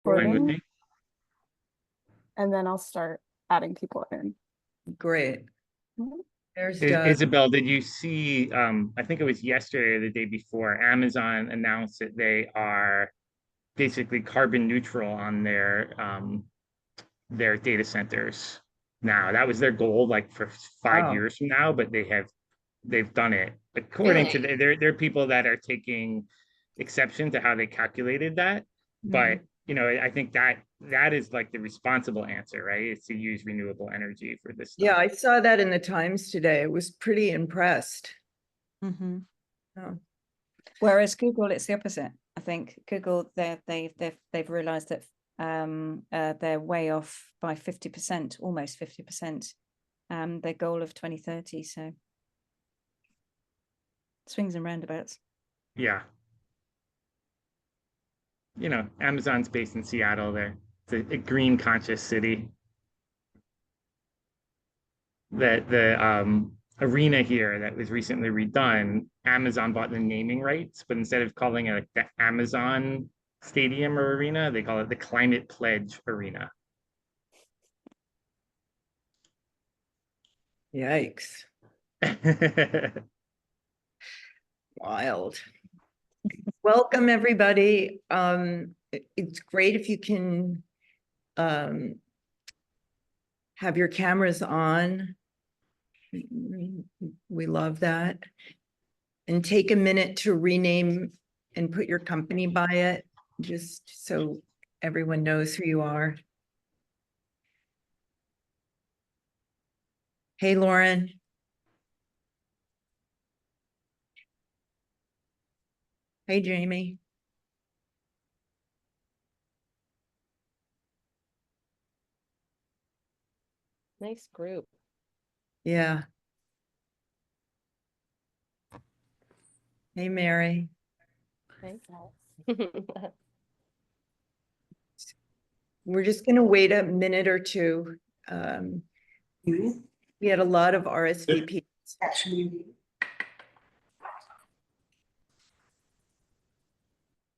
Fine with recording, me. and then I'll start adding people in. Great. Mhm. There's Doug. Isabelle, did you see, I think it was yesterday or the day before, Amazon announced that they are basically carbon neutral on their data centers now. That was their goal like for 5 years from now, but they've done it. According to there are people that are taking exception to how they calculated that. But I think that is like the responsible answer, right? Is to use renewable energy for this stuff. Yeah, I saw that in the Times today. I was pretty impressed. Mm-hmm. Oh. Whereas Google, it's the opposite. I think Google, they've realised that they're way off by 50%, almost 50%, their goal of 2030. So swings and roundabouts. Yeah. Amazon's based in Seattle. It's a green conscious city. The arena here that was recently redone, Amazon bought the naming rights, but instead of calling it like the Amazon Stadium or arena, they call it the Climate Pledge Arena. Yikes. Wild. Welcome, everybody. It's great if you can have your cameras on. We love that. And take a minute to rename and put your company by it, just so everyone knows who you are. Hey, Lauren. Hey, Jamie. Nice group. Yeah. Hey, Mary. Thanks. We're just going to wait a minute or two. We had a lot of RSVPs. Actually,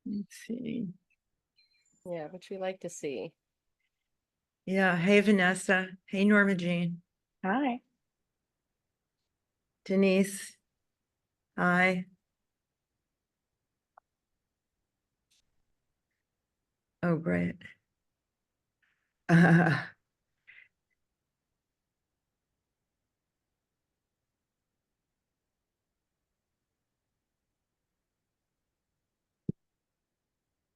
Let's see. Yeah, which we like to see. Yeah. Hey, Vanessa. Hey, Norma Jean. Hi. Denise. Hi. Oh, great.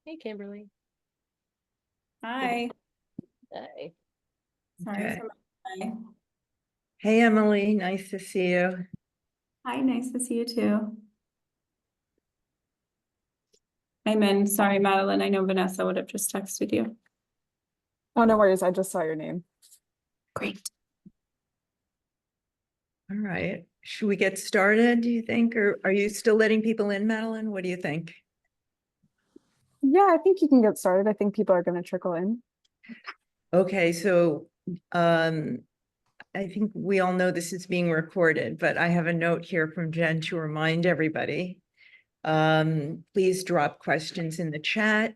Hey, Kimberly. Hi. Hey. Sorry Okay. for my. Hey, Emily. Nice to see you. Hi, nice to see you too. I'm in. Sorry, Madeline. I know Vanessa would have just texted you. Oh, no worries. I just saw your name. Great. All right. Should we get started, do you think? Or are you still letting people in, Madeline? What do you think? Yeah, I think you can get started. I think people are going to trickle in. Okay, so I think we all know this is being recorded, but I have a note here from Jen to remind everybody. Please drop questions in the chat.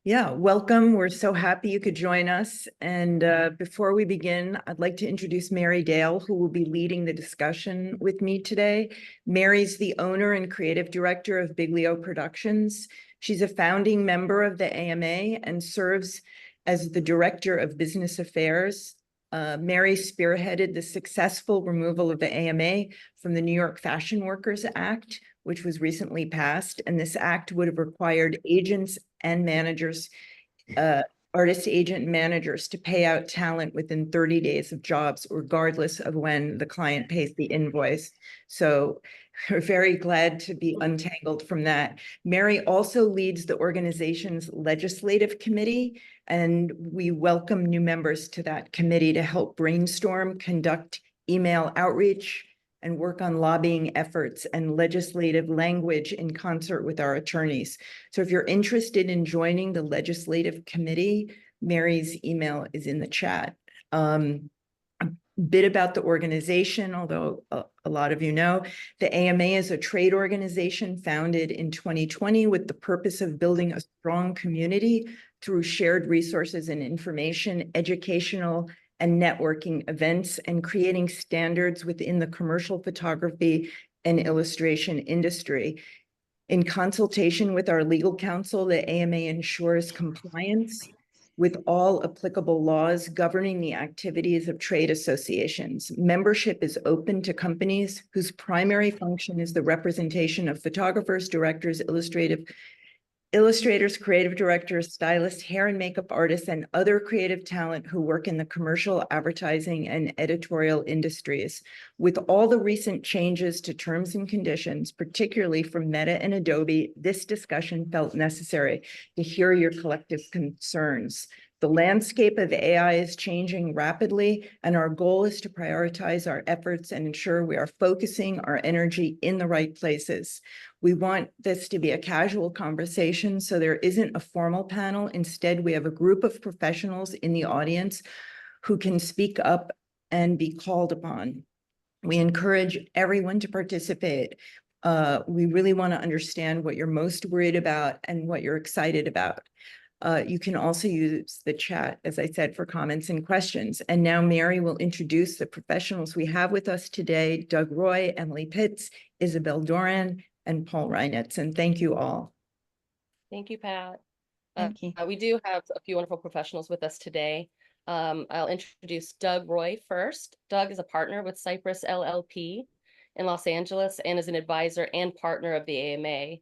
Yeah, welcome. We're so happy you could join us. And before we begin, I'd like to introduce Mary Dale, who will be leading the discussion with me today. Mary's the owner and creative director of Biglio Productions. She's a founding member of the AMA and serves as the director of business affairs. Mary spearheaded the successful removal of the AMA from the New York Fashion Workers Act, which was recently passed. And this act would have required agents and managers, artist agent managers, to pay out talent within 30 days of jobs, regardless of when the client pays the invoice. So we're very glad to be untangled from that. Mary also leads the organization's legislative committee, and we welcome new members to that committee to help brainstorm, conduct email outreach, and work on lobbying efforts and legislative language in concert with our attorneys. So if you're interested in joining the legislative committee, Mary's email is in the chat. bit about the organization, although a lot of you know, the AMA is a trade organization founded in 2020 with the purpose of building a strong community through shared resources and information, educational and networking events, and creating standards within the commercial photography and illustration industry. In consultation with our legal counsel, the AMA ensures compliance with all applicable laws governing the activities of trade associations. Membership is open to companies whose primary function is the representation of photographers, directors, illustrators, creative directors, stylists, hair and makeup artists, and other creative talent who work in the commercial, advertising, and editorial industries. With all the recent changes to terms and conditions, particularly from Meta and Adobe, this discussion felt necessary to hear your collective concerns. The landscape of AI is changing rapidly, and our goal is to prioritize our efforts and ensure we are focusing our energy in the right places. We want this to be a casual conversation, so there isn't a formal panel. Instead, we have a group of professionals in the audience who can speak up and be called upon. We encourage everyone to participate. We really want to understand what you're most worried about and what you're excited about. You can also use the chat, as I said, for comments and questions. And now Mary will introduce the professionals we have with us today: Doug Roy, Emilie Pitts, Isabelle Doran, and Paul Reinitz. And thank you all. Thank you, Pat. Thank you. We do have a few wonderful professionals with us today. I'll introduce Doug Roy first. Doug is a partner with Cypress LLP in Los Angeles and is an advisor and partner of the AMA.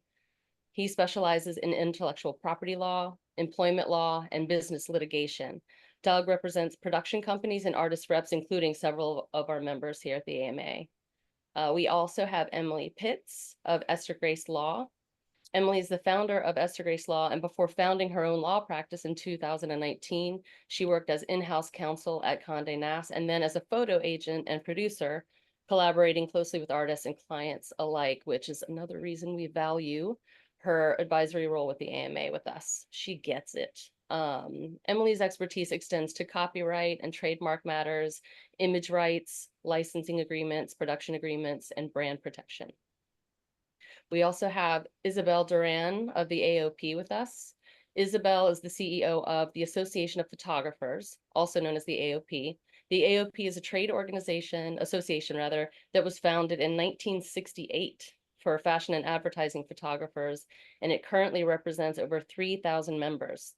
He specializes in intellectual property law, employment law, and business litigation. Doug represents production companies and artist reps, including several of our members here at the AMA. We also have Emilie Pitts of Esther Grace Law. Emilie is the founder of Esther Grace Law, and before founding her own law practice in 2019, she worked as in-house counsel at Condé Nast and then as a photo agent and producer, collaborating closely with artists and clients alike, which is another reason we value her advisory role with the AMA with us. She gets it. Emilie's expertise extends to copyright and trademark matters, image rights, licensing agreements, production agreements, and brand protection. We also have Isabelle Doran of the AOP with us. Isabelle is the CEO of the Association of Photographers, also known as the AOP. The AOP is a trade association that was founded in 1968 for fashion and advertising photographers, and it currently represents over 3,000 members.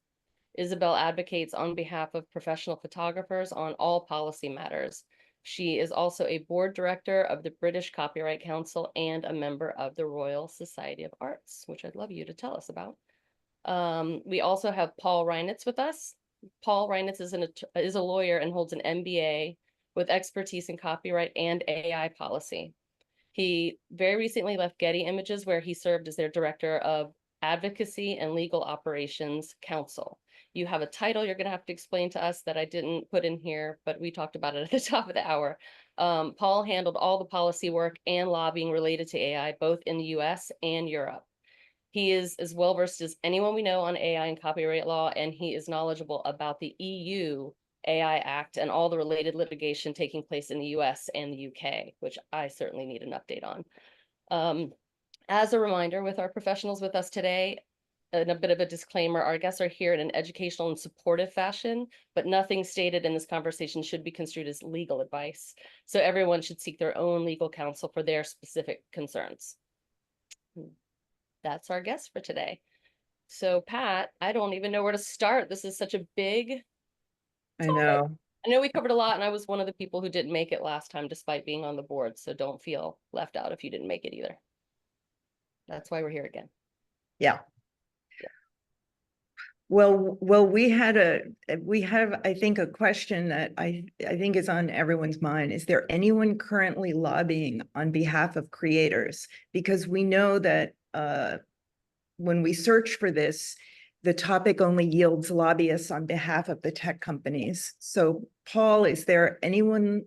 Isabelle advocates on behalf of professional photographers on all policy matters. She is also a board director of the British Copyright Council and a member of the Royal Society of Arts, which I'd love you to tell us about. We also have Paul Reinitz with us. Paul Reinitz is a lawyer and holds an MBA with expertise in copyright and AI policy. He very recently left Getty Images, where he served as their director of advocacy and legal operations counsel. You have a title you're going to have to explain to us that I didn't put in here, but we talked about it at the top of the hour. Paul handled all the policy work and lobbying related to AI, both in the US and Europe. He is as well versed as anyone we know on AI and copyright law, and he is knowledgeable about the EU AI Act and all the related litigation taking place in the US and the UK, which I certainly need an update on. As a reminder, with our professionals with us today, and a bit of a disclaimer, our guests are here in an educational and supportive fashion, but nothing stated in this conversation should be construed as legal advice. So everyone should seek their own legal counsel for their specific concerns. That's our guest for today. So Pat, I don't even know where to start. This is such a big topic. I know we covered a lot, and I was one of the people who didn't make it last time despite being on the board. So don't feel left out if you didn't make it either. That's why we're here again. Yeah. Well, we have, I think, a question that I think is on everyone's mind. Is there anyone currently lobbying on behalf of creators? Because we know that when we search for this, the topic only yields lobbyists on behalf of the tech companies. So, Paul, is there anyone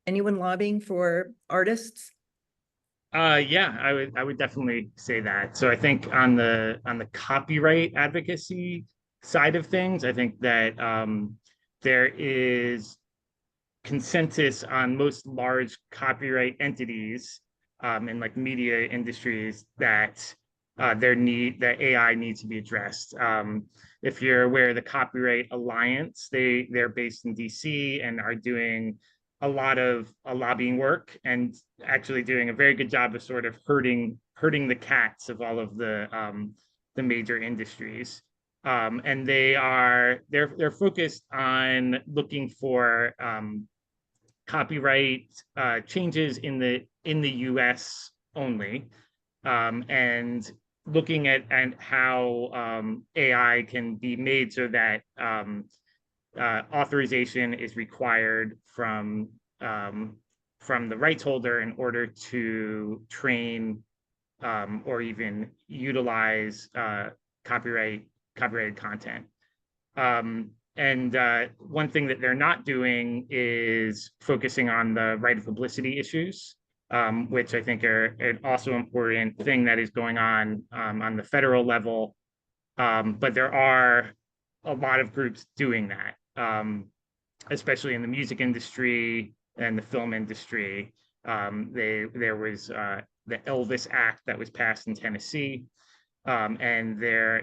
lobbying for artists? Yeah, I would definitely say that. So I think on the copyright advocacy side of things, I think that there is consensus on most large copyright entities in like media industries that that AI needs to be addressed. If you're aware of the Copyright Alliance, they're based in DC and are doing a lot of lobbying work and actually doing a very good job of sort of herding the cats of all of the major industries. And they're focused on looking for copyright changes in the US only, and looking at and how AI can be made so that authorization is required from the rights holder in order to train or even utilize copyrighted content. And one thing that they're not doing is focusing on the right of publicity issues, which I think are an also important thing that is going on the federal level. But there are a lot of groups doing that, especially in the music industry and the film industry. There was the Elvis Act that was passed in Tennessee. And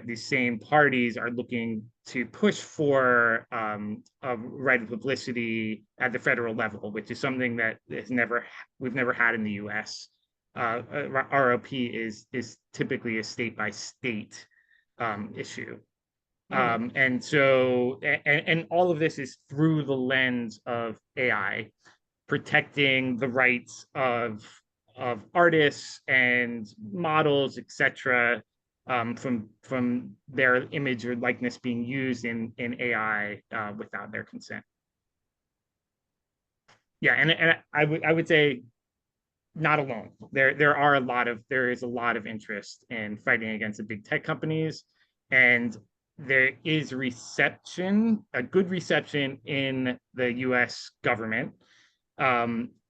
these same parties are looking to push for a right of publicity at the federal level, which is something that we've never had in the U.S. ROP is typically a state by state issue. And so, and all of this is through the lens of AI, protecting the rights of artists and models, etc., from their image or likeness being used in AI without their consent. Yeah, and I would say not alone. There is a lot of interest in fighting against the big tech companies, and there is a good reception in the US government,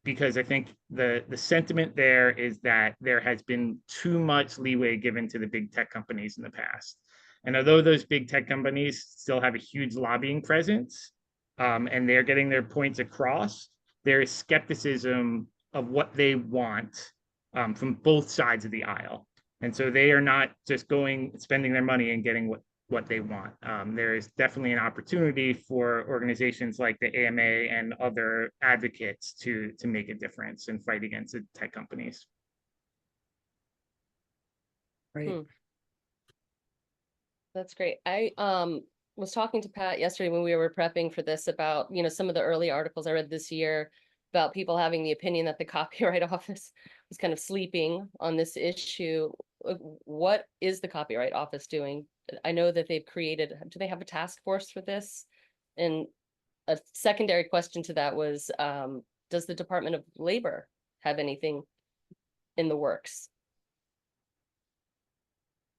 because I think the sentiment there is that there has been too much leeway given to the big tech companies in the past. And although those big tech companies still have a huge lobbying presence, and they're getting their points across, there is skepticism of what they want from both sides of the aisle. And so they are not just spending their money and getting what they want. There is definitely an opportunity for organizations like the AMA and other advocates to make a difference and fight against the tech companies. Right. That's great. I was talking to Pat yesterday when we were prepping for this about, some of the early articles I read this year about people having the opinion that the Copyright Office was kind of sleeping on this issue. What is the Copyright Office doing? I know that do they have a task force for this? And a secondary question to that was, does the Department of Labor have anything in the works?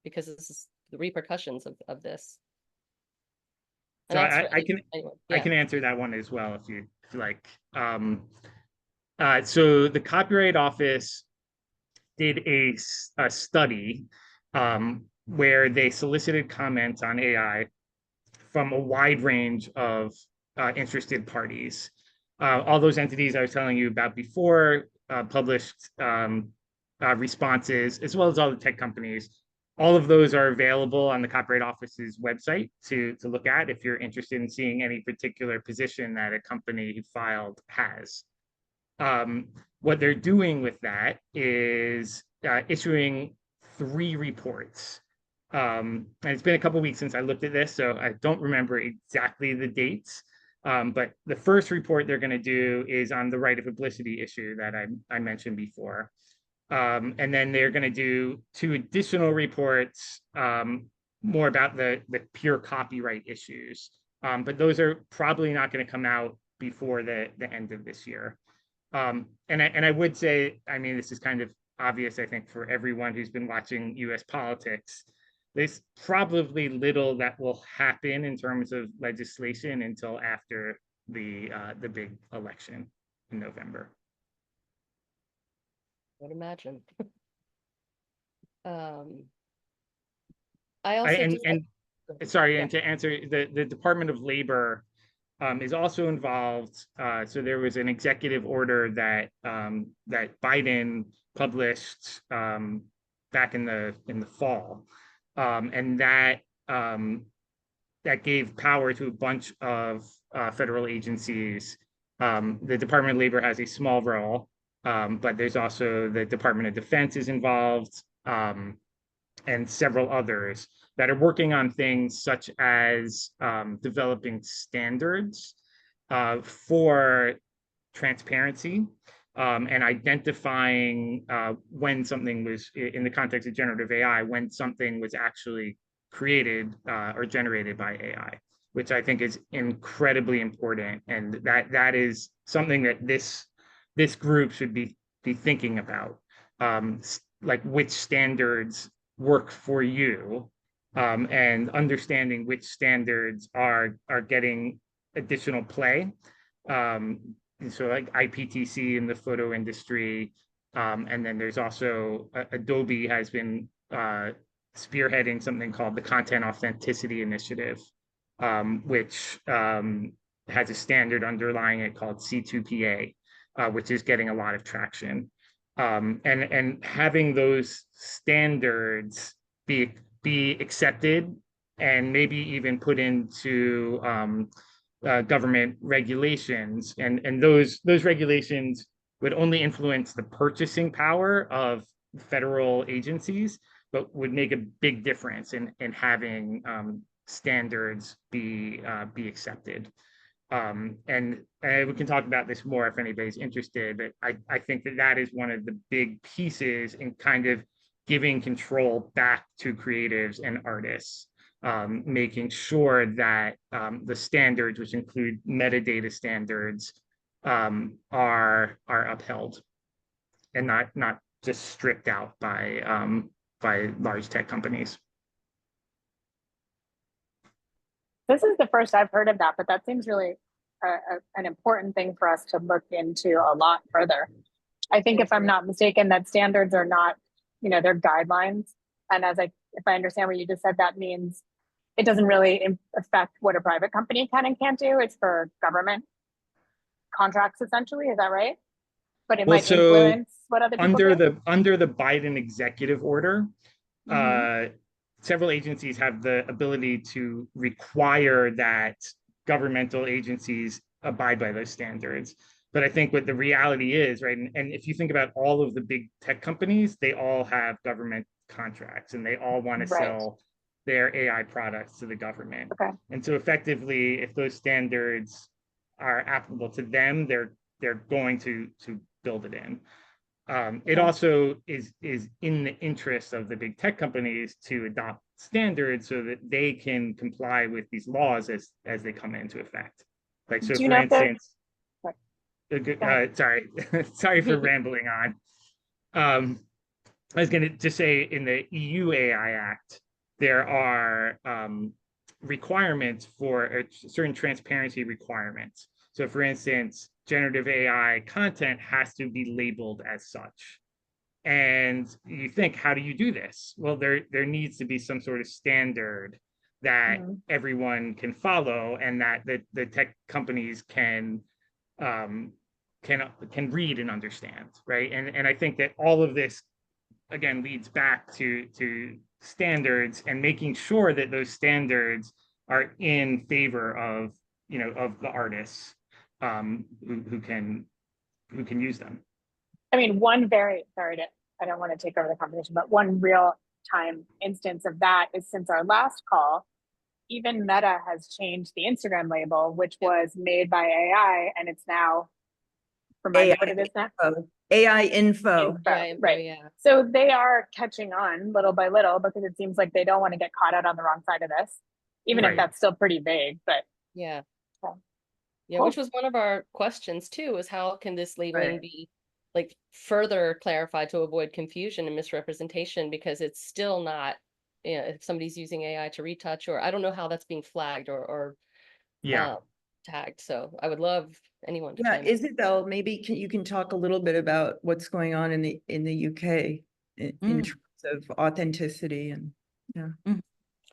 Because this is the repercussions of this. So I can answer that one as well if you like. So the Copyright Office did a study where they solicited comments on AI from a wide range of interested parties. All those entities I was telling you about before published responses, as well as all the tech companies. All of those are available on the Copyright Office's website to look at if you're interested in seeing any particular position that a company who filed has. What they're doing with that is issuing 3 reports. And it's been a couple of weeks since I looked at this, so I don't remember exactly the dates. But the first report they're going to do is on the right of publicity issue that I mentioned before. And then they're going to do 2 additional reports more about the pure copyright issues. But those are probably not going to come out before the end of this year. And I would say, I mean, this is kind of obvious, I think, for everyone who's been watching US politics. There's probably little that will happen in terms of legislation until after the big election in November. I would imagine. And to answer the Department of Labor, is also involved. So there was an executive order that that Biden published back in the fall, and that that gave power to a bunch of federal agencies. The Department of Labor has a small role, but there's also the Department of Defense is involved, and several others that are working on things such as developing standards for transparency, and identifying when something was, in the context of generative AI, when something was actually created or generated by AI, which I think is incredibly important. And that is something that this group should be thinking about, like which standards work for you, and understanding which standards are getting additional play. So like IPTC in the photo industry, and then there's also Adobe has been spearheading something called the Content Authenticity Initiative, which has a standard underlying it called C2PA, which is getting a lot of traction. And having those standards be accepted and maybe even put into government regulations, and those regulations would only influence the purchasing power of federal agencies, but would make a big difference in having standards be accepted. And we can talk about this more if anybody's interested, but I think that is one of the big pieces in kind of giving control back to creatives and artists, making sure that the standards, which include metadata standards, are upheld and not just stripped out by large tech companies. This is the first I've heard of that, but that seems really an important thing for us to look into a lot further. I think, if I'm not mistaken, that standards are not, they're guidelines. And if I understand what you just said, that means it doesn't really affect what a private company can and can't do. It's for government contracts, essentially. Is that right? But it might influence what other people do? Under the Biden executive order, several agencies have the ability to require that governmental agencies abide by those standards. But I think what the reality is, right, and if you think about all of the big tech companies, they all have government contracts and they all want to sell their AI products to the government. Okay. And so effectively, if those standards are applicable to them, they're going to build it in. It also is in the interest of the big tech companies to adopt standards so that they can comply with these laws as they come into effect. Like, so for instance, sorry for rambling on. I was going to just say, in the EU AI Act, there are requirements for certain transparency requirements. So for instance, generative AI content has to be labeled as such. And you think, how do you do this? Well, there needs to be some sort of standard that everyone can follow, and that the tech companies can read and understand, right? And I think that all of this, again, leads back to standards and making sure that those standards are in favor of the artists who can use them. I mean, I don't want to take over the conversation, but one real time instance of that is, since our last call, even Meta has changed the Instagram label, which was made by AI, and it's now, remind me what it is now? AI info. Right. Yeah. So they are catching on little by little, because it seems like they don't want to get caught out on the wrong side of this, even if that's still pretty vague. But yeah, cool. Which was one of our questions too, is how can this labeling be like further clarified to avoid confusion and misrepresentation, because it's still not, if somebody's using AI to retouch, or I don't know how that's being flagged or tagged. So I would love anyone to Isabelle, maybe you can talk a little bit about what's going on in the UK in terms of authenticity and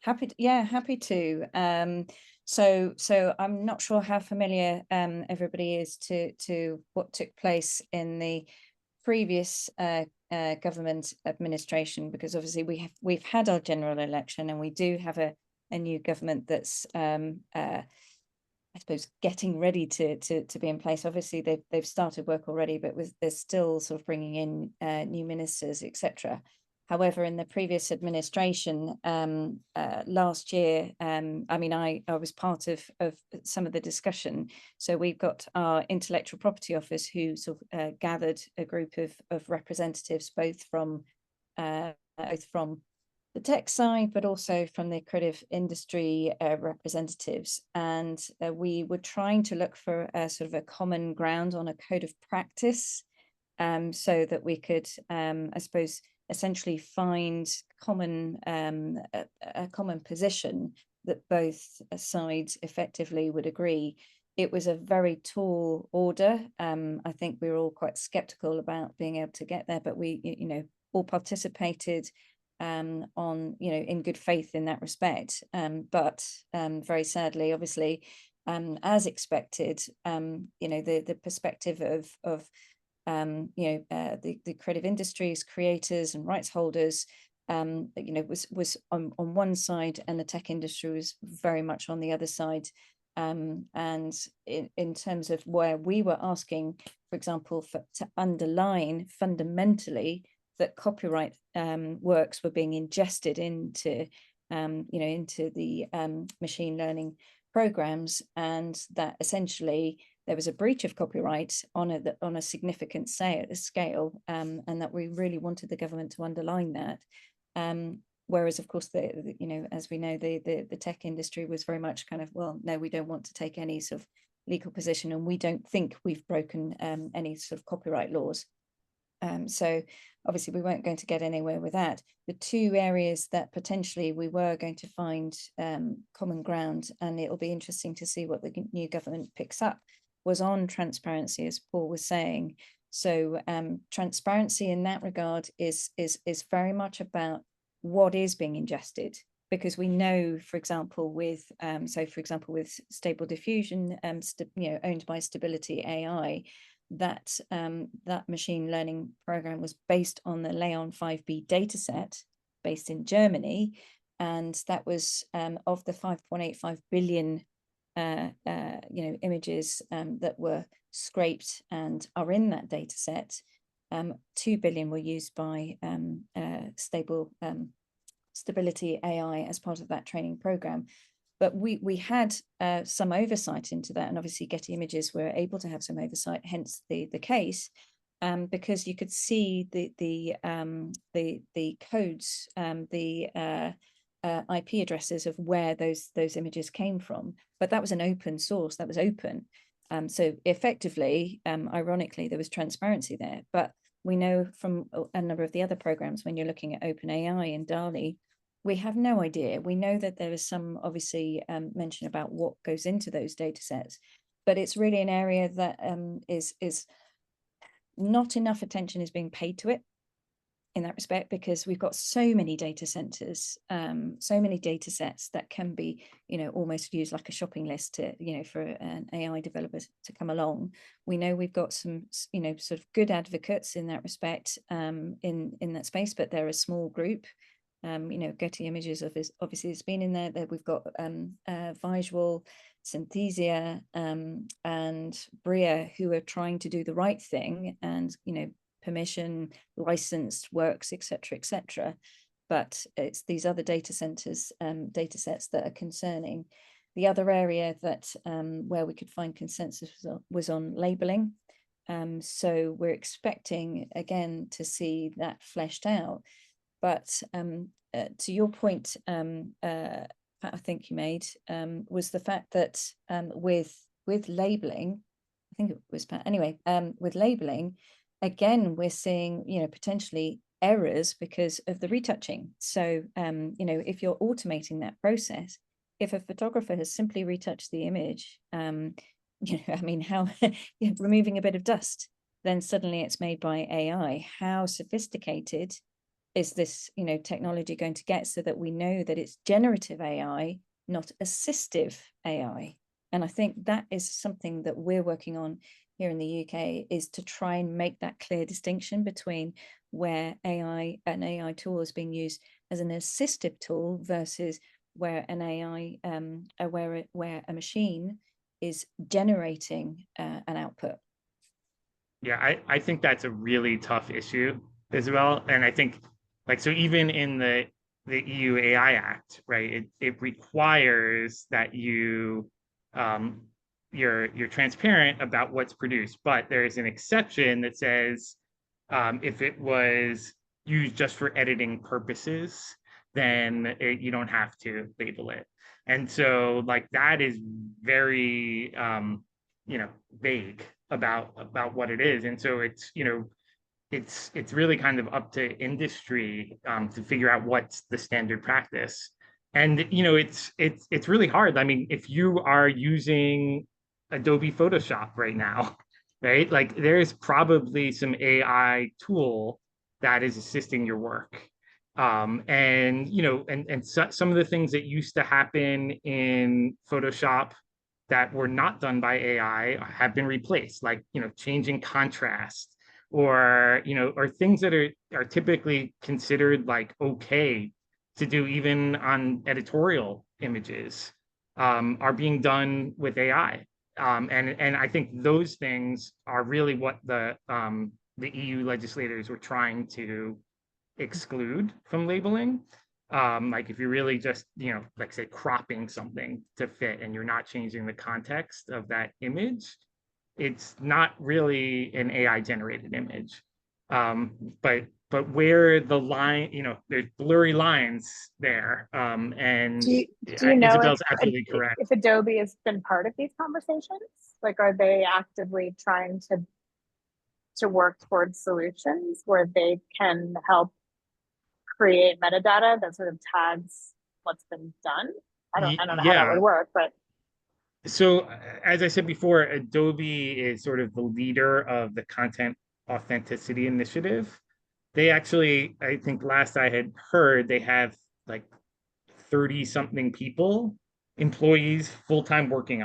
Happy to. So I'm not sure how familiar everybody is to what took place in the previous government administration, because obviously we've had our general election and we do have a new government that's I suppose getting ready to be in place. Obviously they've started work already, but they're still sort of bringing in new ministers, etc. However, in the previous administration last year, I mean, I was part of some of the discussion. So we've got our intellectual property office who sort of gathered a group of representatives, both from the tech side, but also from the creative industry representatives. And we were trying to look for a sort of a common ground on a code of practice, so that we could, I suppose, essentially find a common position that both sides effectively would agree. It was a very tall order. I think we were all quite skeptical about being able to get there, but we, all participated on, in good faith in that respect. But very sadly, obviously, as expected, the perspective of the creative industries, creators and rights holders, was on one side, and the tech industry was very much on the other side. And in terms of where we were asking, for example, to underline fundamentally that copyright works were being ingested into, into the machine learning programs, and that essentially there was a breach of copyright on a significant scale, and that we really wanted the government to underline that. Whereas, of course, as we know, the tech industry was very much kind of, well, no, we don't want to take any sort of legal position, and we don't think we've broken any sort of copyright laws. So obviously we weren't going to get anywhere with that. The two areas that potentially we were going to find common ground, and it'll be interesting to see what the new government picks up, was on transparency, as Paul was saying. So transparency in that regard is very much about what is being ingested, because we know, for example, with Stable Diffusion, owned by Stability AI, that that machine learning program was based on the Leon 5B dataset based in Germany, and that was of the 5.85 billion images that were scraped and are in that dataset. 2 billion were used by Stability AI as part of that training program. But we had some oversight into that, and obviously Getty Images were able to have some oversight, hence the case, because you could see the codes, the IP addresses of where those images came from. But that was an open source, that was open. So effectively, ironically, there was transparency there. But we know from a number of the other programs, when you're looking at OpenAI and DALL-E, we have no idea. We know that there is some, obviously, mention about what goes into those data sets, but it's really an area that is not enough attention is being paid to it in that respect, because we've got so many data centers, so many data sets that can be, almost used like a shopping list to, for an AI developer to come along. We know we've got some, sort of good advocates in that respect, in that space, but they're a small group. Getty Images obviously has been in there. We've got Visual, Synthesia, and Bria, who are trying to do the right thing and, permission, licensed works, etc. But it's these other data centers, data sets that are concerning. The other area that where we could find consensus was on labeling. So we're expecting again to see that fleshed out. But to your point, Pat, I think you made, was the fact that with labeling, I think it was Pat, anyway, with labeling, again, we're seeing, potentially errors because of the retouching. So, if you're automating that process, if a photographer has simply retouched the image, how removing a bit of dust, then suddenly it's made by AI. How sophisticated is this, technology going to get, so that we know that it's generative AI not assistive AI. And I think that is something that we're working on here in the UK, is to try and make that clear distinction between where an AI tool is being used as an assistive tool versus where an AI, where a machine is generating an output. Yeah, I think that's a really tough issue as well. And I think like, so even in the EU AI Act, right, it requires that you're transparent about what's produced, but there's an exception that says if it was used just for editing purposes, then you don't have to label it. And so like that is very vague about what it is. And so it's it's really kind of up to industry to figure out what's the standard practice. And it's really hard. I mean, if you are using Adobe Photoshop right now, right? Like there's probably some AI tool that is assisting your work. And some of the things that used to happen in Photoshop that were not done by AI have been replaced, like changing contrast, or things that are typically considered like okay to do even on editorial images are being done with AI. And I think those things are really what the EU legislators were trying to exclude from labeling. Like if you're really just, like say cropping something to fit and you're not changing the context of that image, it's not really an AI generated image. But where the line, there's blurry lines there. And Do you know Isabelle's absolutely correct. if Adobe has been part of these conversations? Like, are they actively trying to work towards solutions where they can help create metadata that sort of tags what's been done? I don't know how that would work, but so as I said before, Adobe is sort of the leader of the content authenticity initiative. They actually, I think last I had heard, they have like 30 something people, employees, full-time working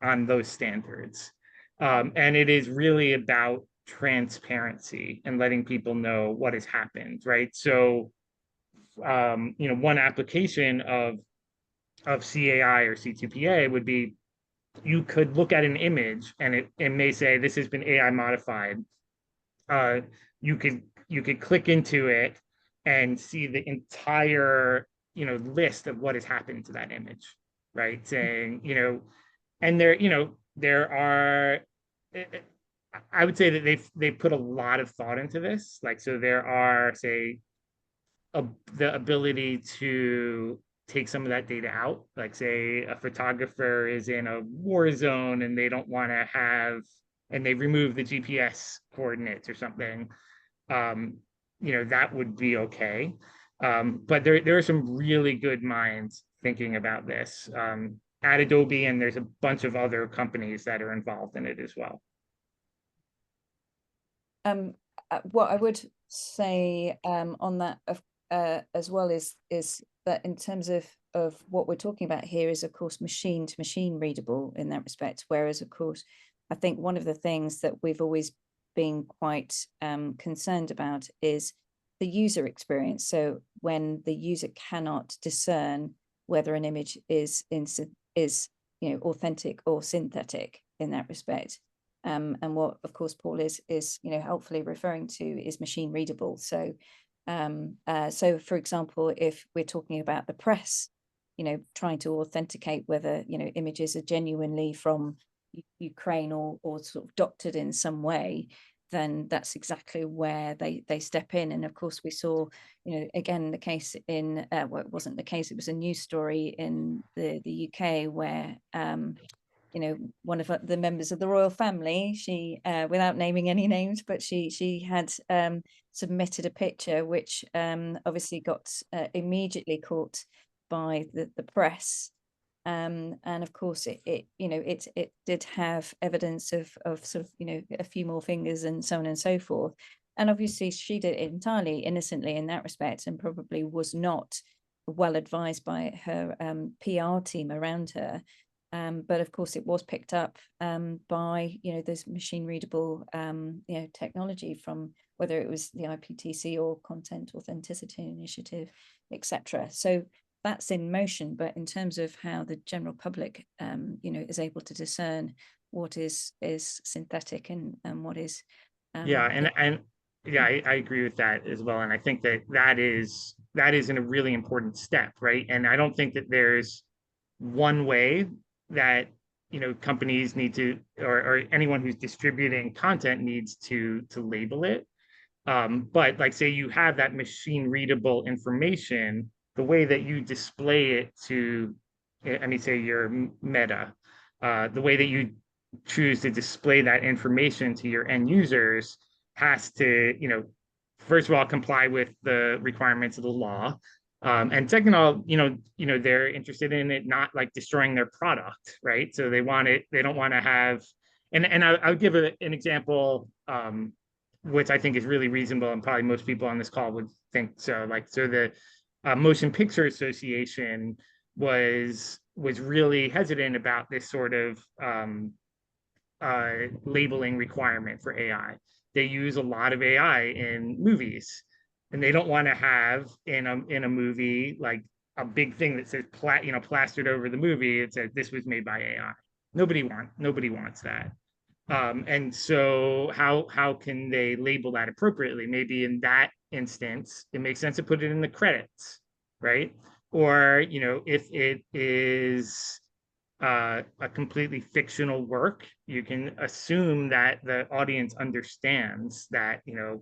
on those standards. And it is really about transparency and letting people know what has happened, right? So one application of CAI or C2PA would be you could look at an image and it may say this has been AI modified. You could click into it and see the entire list of what has happened to that image, right? Saying and there are. I would say that they've put a lot of thought into this. Like so, there are say the ability to take some of that data out. Like say a photographer is in a war zone and they don't want to have, and they remove the GPS coordinates or something, that would be okay. But there are some really good minds thinking about this at Adobe, and there's a bunch of other companies that are involved in it as well. What I would say on that as well is that in terms of what we're talking about here is of course machine to machine readable in that respect, whereas of course I think one of the things that we've always been quite concerned about is the user experience. So when the user cannot discern whether an image is authentic or synthetic in that respect. And what of course Paul is helpfully referring to is machine readable. So so for example, if we're talking about the press, trying to authenticate whether images are genuinely from Ukraine or sort of doctored in some way, then that's exactly where they step in. And of course we saw again the case in well, it wasn't the case, it was a news story in the UK where one of the members of the royal family, she without naming any names, but she had submitted a picture which obviously got immediately caught by the press, and of course it did have evidence of sort of a few more fingers and so on and so forth, and obviously she did it entirely innocently in that respect and probably was not well advised by her PR team around her. But of course, it was picked up by, you know, this machine readable, you know, technology from whether it was the IPTC or Content Authenticity Initiative, etc. So that's in motion. But in terms of how the general public, you know, is able to discern what is synthetic and what is, Yeah, and yeah, I agree with that as well. And I think that is a really important step, right? And I don't think that there's one way that, you know, companies need to, or anyone who's distributing content needs to label it. But like, say you have that machine readable information, the way that you display it to, I mean, say your Meta, the way that you choose to display that information to your end users has to, you know, first of all, comply with the requirements of the law. And second of all, they're interested in it not like destroying their product, right? So they want it, they don't want to have, and I'll give an example, which I think is really reasonable, and probably most people on this call would think so. Like, so the Motion Picture Association was really hesitant about this sort of labeling requirement for AI. They use a lot of AI in movies, and they don't want to have in a movie like a big thing that says plastered over the movie. It says this was made by AI. Nobody wants that. And so how can they label that appropriately? Maybe in that instance, it makes sense to put it in the credits, right? Or, you know, if it is a completely fictional work, you can assume that the audience understands that, you know,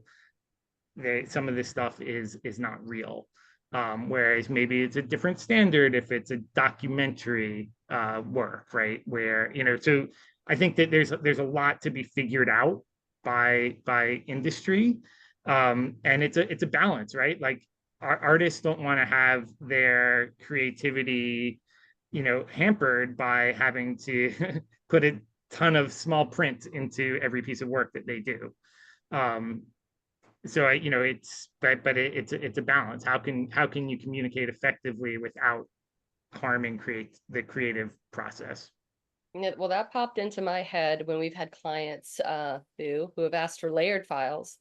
some of this stuff is not real. Whereas maybe it's a different standard if it's a documentary work, right? Where, you know, so I think that there's a lot to be figured out by industry, and it's a balance, right? Like, our artists don't want to have their creativity, you know, hampered by having to put a ton of small print into every piece of work that they do. So you know, it's a balance. How can you communicate effectively without harming the creative process? Yeah, well, that popped into my head when we've had clients who have asked for layered files,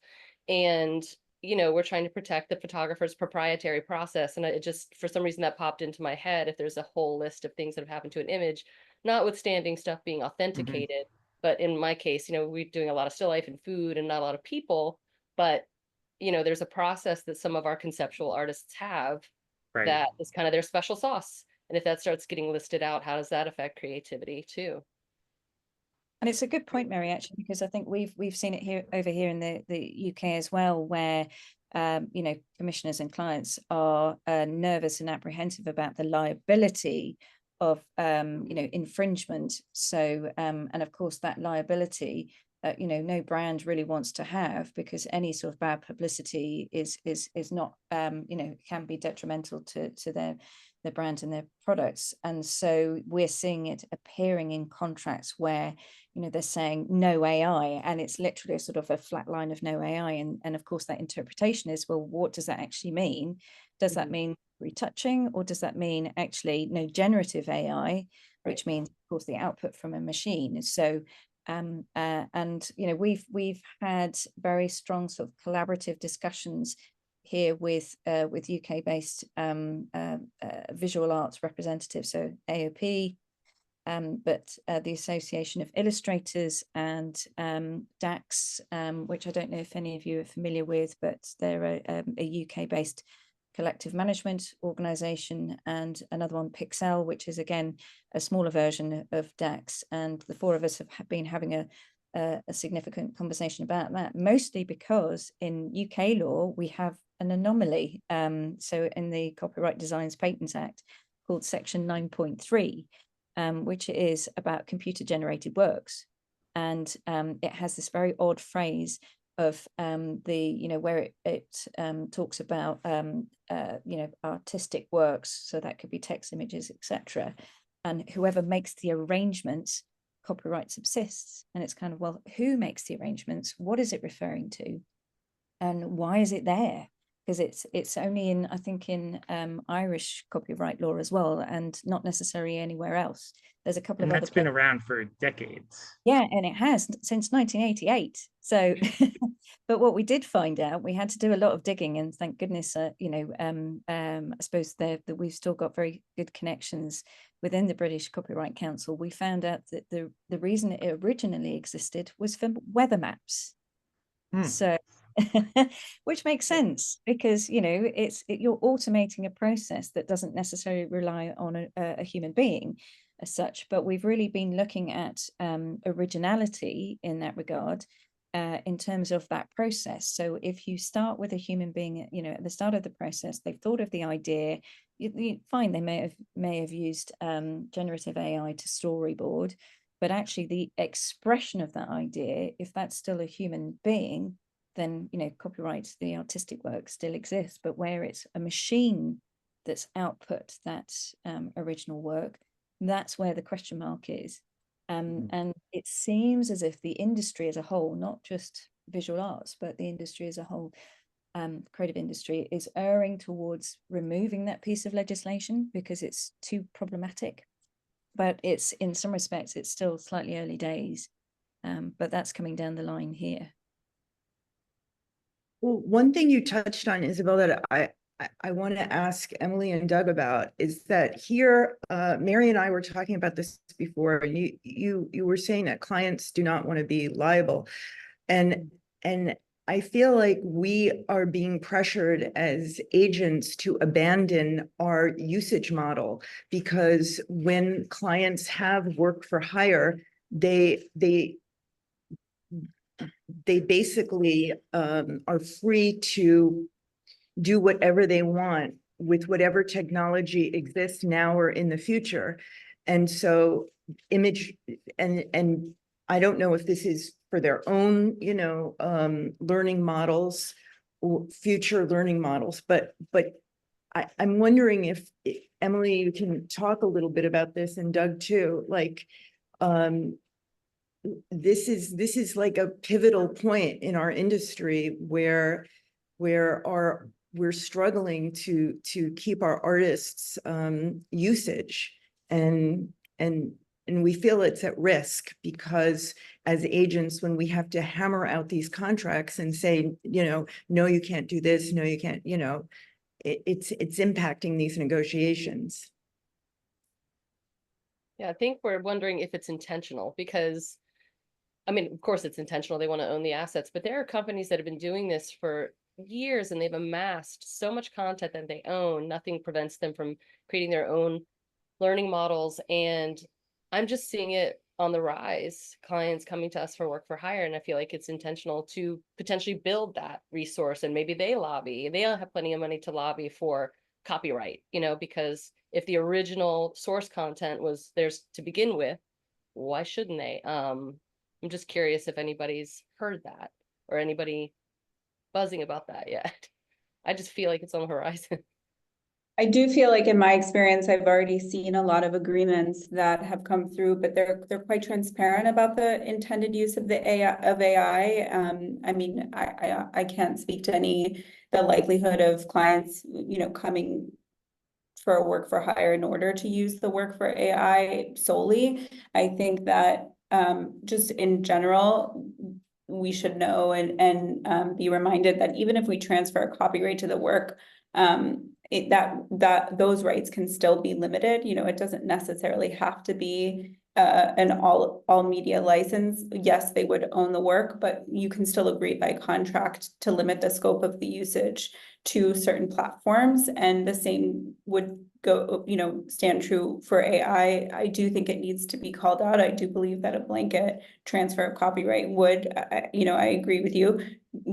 and you know, we're trying to protect the photographer's proprietary process. And it just, for some reason, that popped into my head. If there's a whole list of things that have happened to an image, notwithstanding stuff being authenticated, but in my case, you know, we're doing a lot of still life and food and not a lot of people, but you know, there's a process that some of our conceptual artists have Right. that is kind of their special sauce. And if that starts getting listed out, how does that affect creativity too? And it's a good point, Mary, actually, because I think we've seen it over here in the UK as well, where you know, commissioners and clients are nervous and apprehensive about the liability of you know, infringement. So and of course that liability, you know, no brand really wants to have, because any sort of bad publicity is not you know, can be detrimental to their brand and their products. And so we're seeing it appearing in contracts where, you know, they're saying no AI, and it's literally a sort of a flat line of no AI. And of course that interpretation is, well, what does that actually mean? Does that mean retouching, or does that mean actually no generative AI, which means of course the output from a machine? So and you know, we've had very strong sort of collaborative discussions here with UK-based visual arts representatives, so AOP, but the Association of Illustrators and DAX, which I don't know if any of you are familiar with, but they're a UK-based collective management organization, and another one, Pixel, which is again a smaller version of DAX. And the four of us have been having a significant conversation about that, mostly because in UK law we have an anomaly. So in the Copyright Designs Patents Act, called Section 9.3, which is about computer generated works, and it has this very odd phrase of you know, where it talks about you know, artistic works, so that could be text, images, etc., and whoever makes the arrangements, copyright subsists. And it's kind of, well, who makes the arrangements? What is it referring to? And why is it there? because it's only in, I think, in Irish copyright law as well, and not necessarily anywhere else. There's a couple And of other that's been places. around for decades. Yeah, and it has since 1988. So, but what we did find out, we had to do a lot of digging, and thank goodness, I suppose that we've still got very good connections within the British Copyright Council. We found out that the reason it originally existed was for weather maps. So, which makes sense, because you're automating a process that doesn't necessarily rely on a human being as such. But we've really been looking at originality in that regard, in terms of that process. So if you start with a human being, at the start of the process, they've thought of the idea. Fine, they may have used generative AI to storyboard, but actually the expression of that idea, if that's still a human being, then copyright, the artistic work still exists. But where it's a machine that's output that original work, that's where the question mark is. And it seems as if the industry as a whole, not just visual arts, but the industry as a whole, creative industry, is erring towards removing that piece of legislation because it's too problematic. But it's, in some respects, it's still slightly early days, but that's coming down the line here. Well, one thing you touched on, Isabelle, that I want to ask Emilie and Doug about is that here, Mary and I were talking about this before, and you were saying that clients do not want to be liable, and I feel like we are being pressured as agents to abandon our usage model, because when clients have work for hire, they basically are free to do whatever they want with whatever technology exists now or in the future. And so image, and I don't know if this is for their own, learning models or future learning models, but I'm wondering if Emilie, you can talk a little bit about this, and Doug too, like, this is like a pivotal point in our industry where we're struggling to keep our artists' usage, and we feel it's at risk, because as agents, when we have to hammer out these contracts and say, no, you can't do this, no, you can't, it's impacting these negotiations. Yeah, I think we're wondering if it's intentional, because I mean, of course it's intentional. They want to own the assets, but there are companies that have been doing this for years, and they've amassed so much content that they own. Nothing prevents them from creating their own learning models. And I'm just seeing it on the rise, clients coming to us for work for hire. And I feel like it's intentional to potentially build that resource, and maybe they all have plenty of money to lobby for copyright, because if the original source content was theirs to begin with, why shouldn't they? I'm just curious if anybody's heard that, or anybody buzzing about that yet. I just feel like it's on the horizon. I do feel like in my experience, I've already seen a lot of agreements that have come through, but they're quite transparent about the intended use of the AI. I mean, I can't speak to the likelihood of clients, coming for a work for hire in order to use the work for AI solely. I think that just in general, we should know and be reminded that even if we transfer a copyright to the work, those rights can still be limited. It doesn't necessarily have to be an all media license. Yes, they would own the work, but you can still agree by contract to limit the scope of the usage to certain platforms, and the same would go, stand true for AI. I do think it needs to be called out. I do believe that a blanket transfer of copyright would, I agree with you,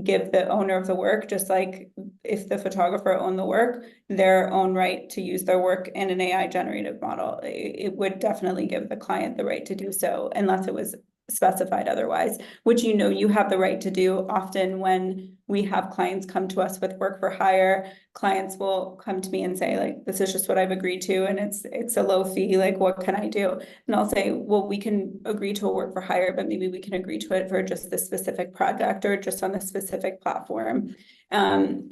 give the owner of the work, just like if the photographer owned the work, their own right to use their work in an AI generative model. It would definitely give the client the right to do so, unless it was specified otherwise, which you have the right to do. Often when we have clients come to us with work for hire, clients will come to me and say, like, this is just what I've agreed to, and it's a low fee, like, what can I do? And I'll say, well, we can agree to a work for hire, but maybe we can agree to it for just this specific project or just on this specific platform. And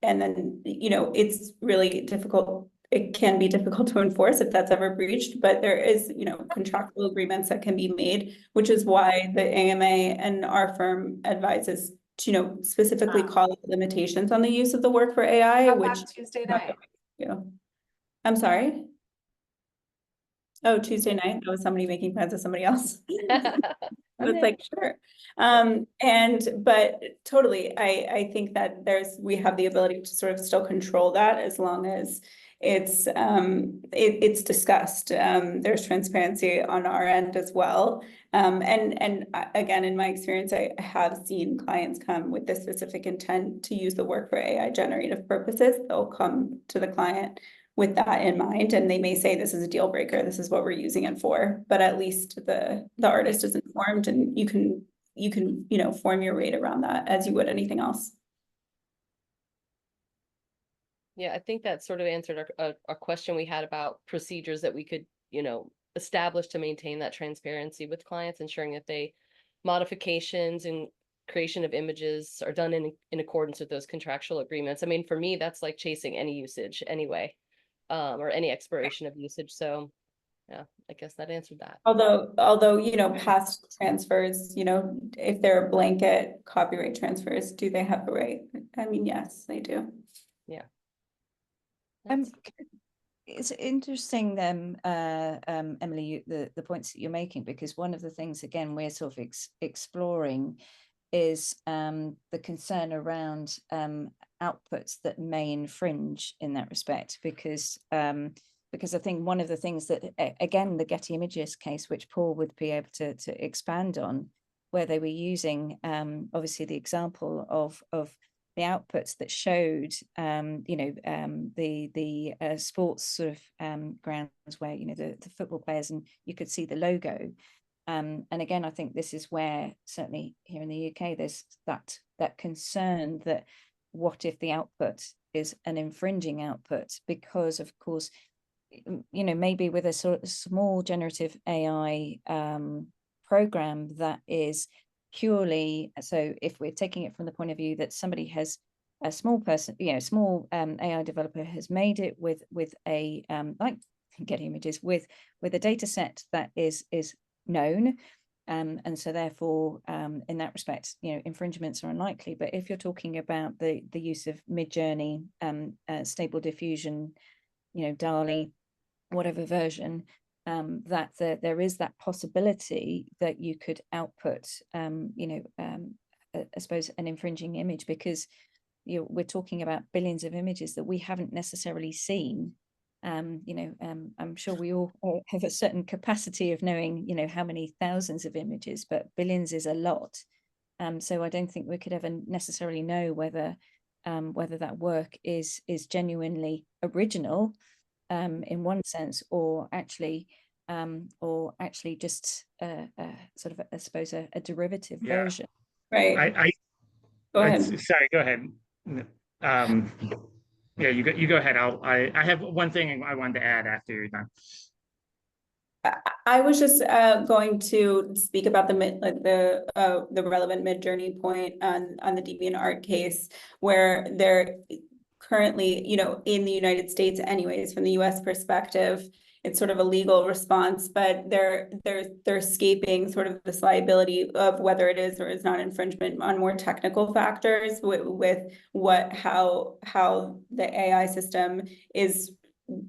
then, it's really difficult. It can be difficult to enforce if that's ever breached, but there is, contractual agreements that can be made, which is why the AMA and our firm advises to, specifically call out limitations on the use of the work for AI, How which about Tuesday night? I'm sorry. Oh, Tuesday night, that was somebody making plans with somebody else. I was like, sure. But totally, I think that we have the ability to sort of still control that as long as it's discussed. There's transparency on our end as well. And again, in my experience, I have seen clients come with this specific intent to use the work for AI generative purposes. They'll come to the client with that in mind, and they may say, this is a deal breaker, this is what we're using it for, but at least the artist is informed, and you can form your rate around that as you would anything else. Yeah, I think that sort of answered a question we had about procedures that we could, establish to maintain that transparency with clients, ensuring that modifications and creation of images are done in accordance with those contractual agreements. I mean, for me, that's like chasing any usage anyway, or any expiration of usage. So yeah, I guess that answered that. Although, past transfers, if they're blanket copyright transfers, do they have the right? I mean, yes, they do. Yeah. It's interesting Emilie, the points that you're making, because one of the things, again, we're sort of exploring is the concern around outputs that may infringe in that respect, because I think one of the things that, again, the Getty Images case, which Paul would be able to expand on, where they were using obviously the example of the outputs that showed the sports sort of grounds where the football players, and you could see the logo. And again, I think this is where, certainly here in the UK, there's that concern that what if the output is an infringing output, because of course, maybe with a sort of small generative AI program that is purely, so if we're taking it from the point of view that somebody has a small person, small AI developer has made it with a like Getty Images with a data set that is known, and so therefore in that respect infringements are unlikely. But if you're talking about the use of Midjourney, Stable Diffusion, DALL-E, whatever version, that there is that possibility that you could output I suppose an infringing image, because we're talking about billions of images that we haven't necessarily seen. I'm sure we all have a certain capacity of knowing how many thousands of images, but billions is a lot. So I don't think we could ever necessarily know whether that work is genuinely original in one sense, or actually just sort of, I suppose, a derivative version. Right. Go ahead. Sorry, go ahead. Yeah, you go ahead. I have one thing I wanted to add after you're done. I was just going to speak about the relevant Midjourney point on the DeviantArt case, where they're currently, in the United States anyways, from the US perspective, it's sort of a legal response, but they're escaping sort of this liability of whether it is or is not infringement on more technical factors with how the AI system is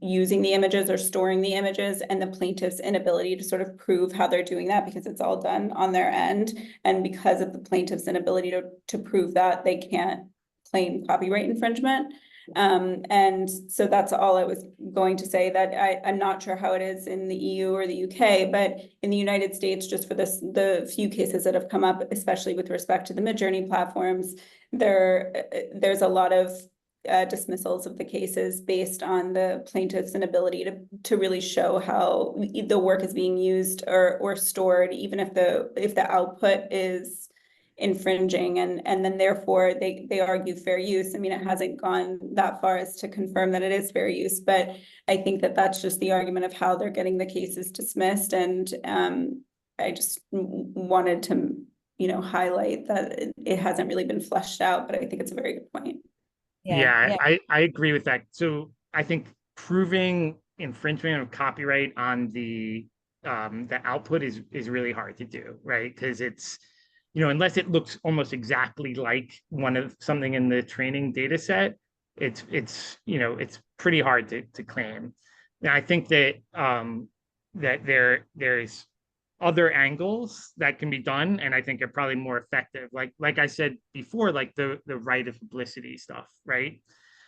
using the images or storing the images, and the plaintiff's inability to sort of prove how they're doing that, because it's all done on their end. And because of the plaintiff's inability to prove that, they can't claim copyright infringement. And so that's all I was going to say, that I'm not sure how it is in the EU or the UK, but in the United States, just for the few cases that have come up, especially with respect to the Midjourney platforms, there's a lot of dismissals of the cases based on the plaintiff's inability to really show how the work is being used or stored, even if the output is infringing, and then therefore they argue fair use. I mean, it hasn't gone that far as to confirm that it is fair use, but I think that that's just the argument of how they're getting the cases dismissed. And I just wanted to, highlight that it hasn't really been fleshed out, but I think it's a very good point. Yeah, I agree with that. So I think proving infringement of copyright on the output is really hard to do, right? Because it's, unless it looks almost exactly like something in the training data set, it's pretty hard to claim. Now I think that that there's other angles that can be done, and I think are probably more effective. Like I said before, like the right of publicity stuff, right?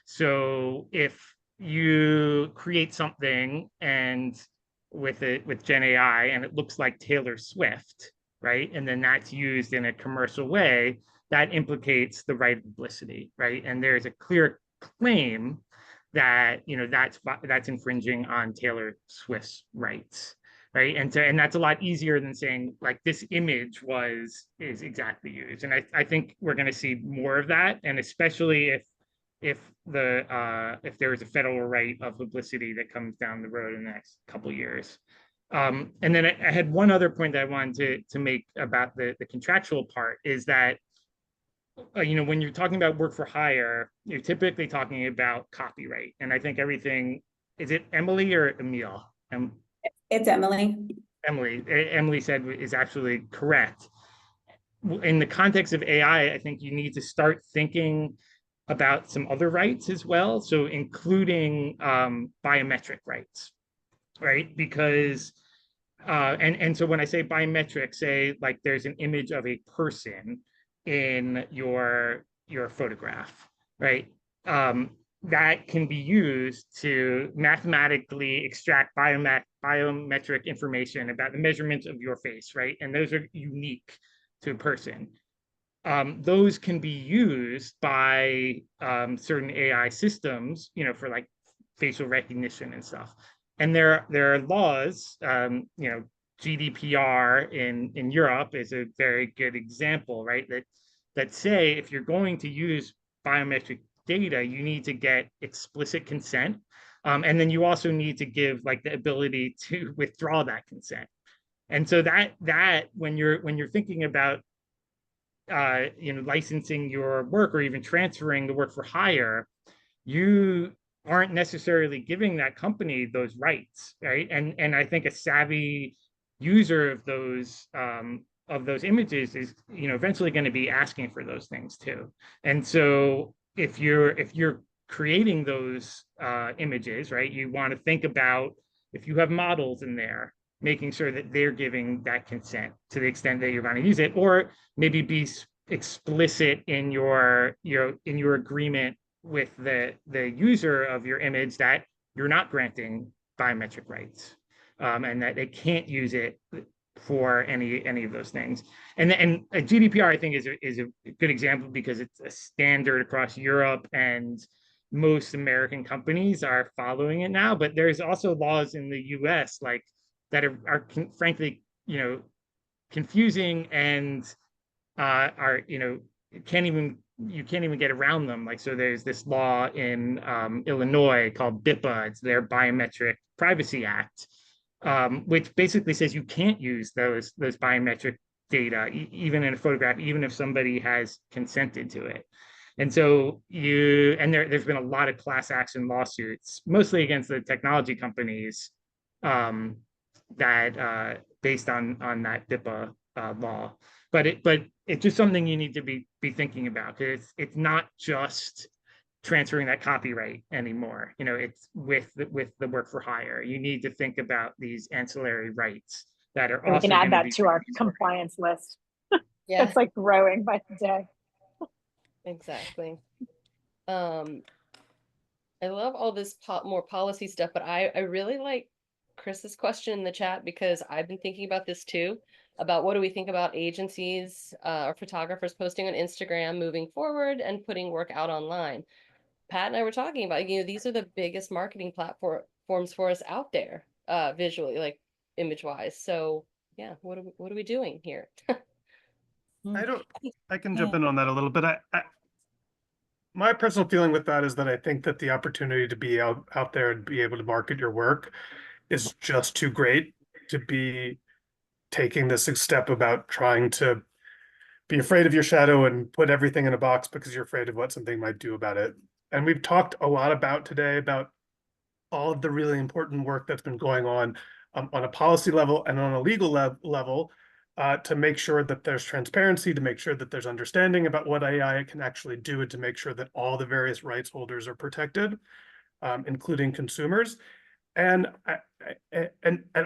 So if you create something and with Gen AI and it looks like Taylor Swift, right? And then that's used in a commercial way, that implicates the right of publicity, right? And there's a clear claim that that's infringing on Taylor Swift's rights, right? And that's a lot easier than saying like this image is exactly used. And I think we're going to see more of that, and especially if there is a federal right of publicity that comes down the road in the next couple of years. And then I had one other point that I wanted to make about the contractual part is that when you're talking about work for hire, you're typically talking about copyright. And I think everything, is it Emilie or Emilie? It's Emilie. Emilie said is actually correct. In the context of AI, I think you need to start thinking about some other rights as well. So including biometric rights, right? Because and so when I say biometric, say like there's an image of a person in your photograph, right? That can be used to mathematically extract biometric information about the measurements of your face, right? And those are unique to a person. Those can be used by certain AI systems, for like facial recognition and stuff. And there are laws, GDPR in Europe is a very good example, right? That say if you're going to use biometric data, you need to get explicit consent. And then you also need to give like the ability to withdraw that consent. And so that when you're thinking about licensing your work or even transferring the work for hire, you aren't necessarily giving that company those rights, right? And I think a savvy user of those images is eventually going to be asking for those things too. And so if you're creating those images, right, you want to think about if you have models in there, making sure that they're giving that consent to the extent that you're going to use it, or maybe be explicit in your agreement with the user of your image that you're not granting biometric rights, and that they can't use it for any of those things. And a GDPR, I think, is a good example because it's a standard across Europe, and most American companies are following it now. But there's also laws in the US like that are frankly, confusing and are you can't even get around them. Like, so there's this law in Illinois called BIPA. It's their Biometric Privacy Act, which basically says you can't use those biometric data, even in a photograph, even if somebody has consented to it. And so there's been a lot of class action lawsuits, mostly against the technology companies, that based on that BIPA law. But it's just something you need to be thinking about, because it's not just transferring that copyright anymore. It's with the work for hire. You need to think about these ancillary rights that are also. We can add that to our compliance list. Yeah, it's like growing by the day. Exactly. I love all this more policy stuff, but I really like Chris's question in the chat, because I've been thinking about this too, about what do we think about agencies or photographers posting on Instagram moving forward and putting work out online. Pat and I were talking about, these are the biggest marketing platforms for us out there, visually, like image wise. So yeah, what are we doing here? I can jump in on that a little bit. My personal feeling with that is that I think that the opportunity to be out there and be able to market your work is just too great to be taking this step about trying to be afraid of your shadow and put everything in a box because you're afraid of what something might do about it. And we've talked a lot about today about all of the really important work that's been going on a policy level and on a legal level to make sure that there's transparency, to make sure that there's understanding about what AI can actually do, and to make sure that all the various rights holders are protected, including consumers. And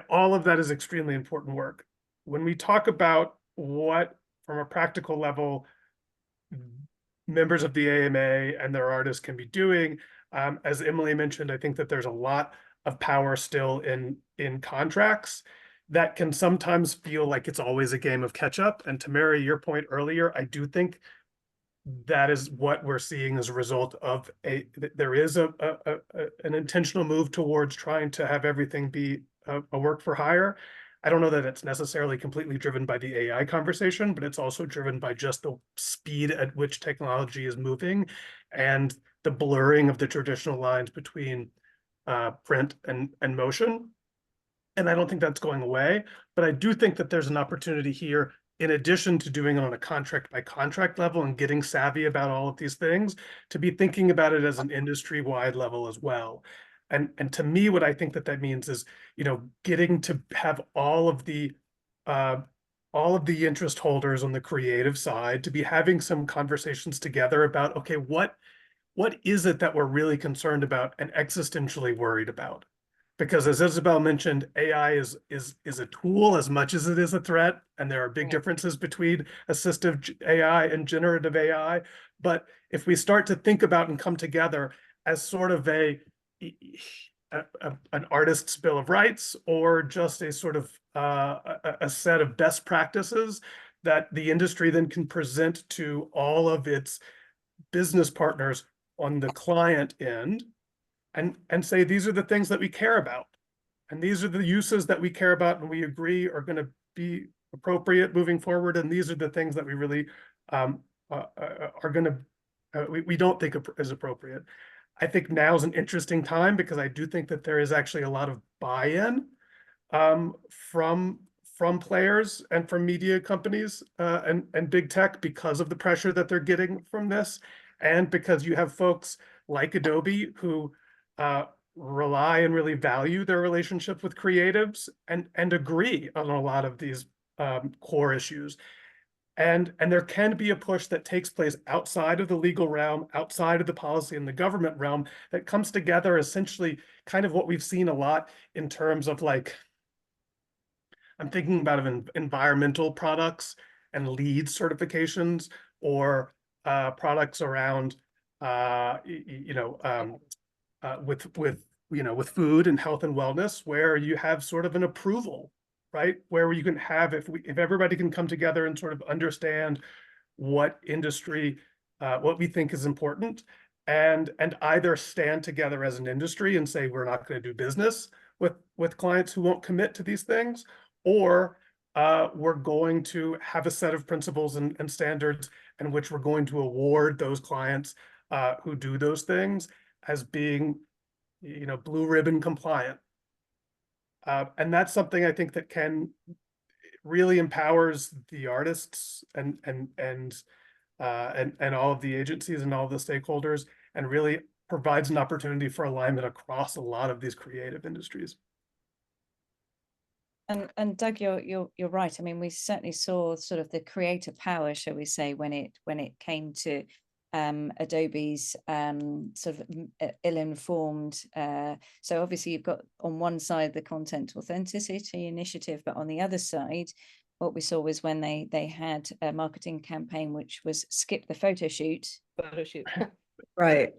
all of that is extremely important work. When we talk about what, from a practical level, members of the AMA and their artists can be doing, as Emilie mentioned, I think that there's a lot of power still in contracts that can sometimes feel like it's always a game of catch up. And to marry your point earlier, I do think that is what we're seeing as a result of there is an intentional move towards trying to have everything be a work for hire. I don't know that it's necessarily completely driven by the AI conversation, but it's also driven by just the speed at which technology is moving and the blurring of the traditional lines between print and motion. And I don't think that's going away, but I do think that there's an opportunity here, in addition to doing it on a contract by contract level and getting savvy about all of these things, to be thinking about it as an industry-wide level as well. And to me, what I think that means is, getting to have all of the interest holders on the creative side to be having some conversations together about, okay, what is it that we're really concerned about and existentially worried about? Because as Isabelle mentioned, AI is a tool as much as it is a threat, and there are big differences between assistive AI and generative AI. But if we start to think about and come together as sort of an artist's bill of rights, or just a sort of a set of best practices that the industry then can present to all of its business partners on the client end, and say, these are the things that we care about. And these are the uses that we care about and we agree are going to be appropriate moving forward. And these are the things that we really are going to, we don't think is appropriate. I think now is an interesting time because I do think that there is actually a lot of buy-in from players and from media companies and big tech because of the pressure that they're getting from this. And because you have folks like Adobe who rely and really value their relationship with creatives and agree on a lot of these core issues. And there can be a push that takes place outside of the legal realm, outside of the policy and the government realm, that comes together, essentially kind of what we've seen a lot in terms of, like, I'm thinking about environmental products and LEED certifications, or products around with food and health and wellness, where you have sort of an approval, right? Where you can have, if everybody can come together and sort of understand what industry, what we think is important, and either stand together as an industry and say, we're not going to do business with clients who won't commit to these things, or we're going to have a set of principles and standards in which we're going to award those clients who do those things as being, blue ribbon compliant. And that's something I think that can really empowers the artists and all of the agencies and all of the stakeholders, and really provides an opportunity for alignment across a lot of these creative industries. And Doug, you're right. I mean, we certainly saw sort of the creative power, shall we say, when it came to Adobe's sort of ill-informed. So obviously you've got on one side the content authenticity initiative, but on the other side, what we saw was when they had a marketing campaign which was skip the photo shoot. Right.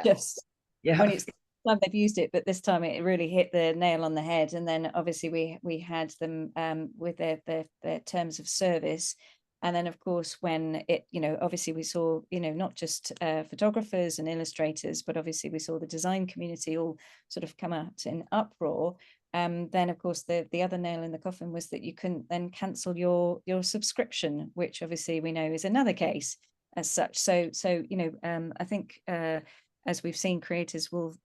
Just Yeah. when it's time they've used it, but this time it really hit the nail on the head. And then obviously we had them with their terms of service, And then, of course, when it, obviously we saw, not just photographers and illustrators, but obviously we saw the design community all sort of come out in uproar. Then, of course, the other nail in the coffin was that you couldn't then cancel your subscription, which obviously we know is another case as such. So I think as we've seen, creators will,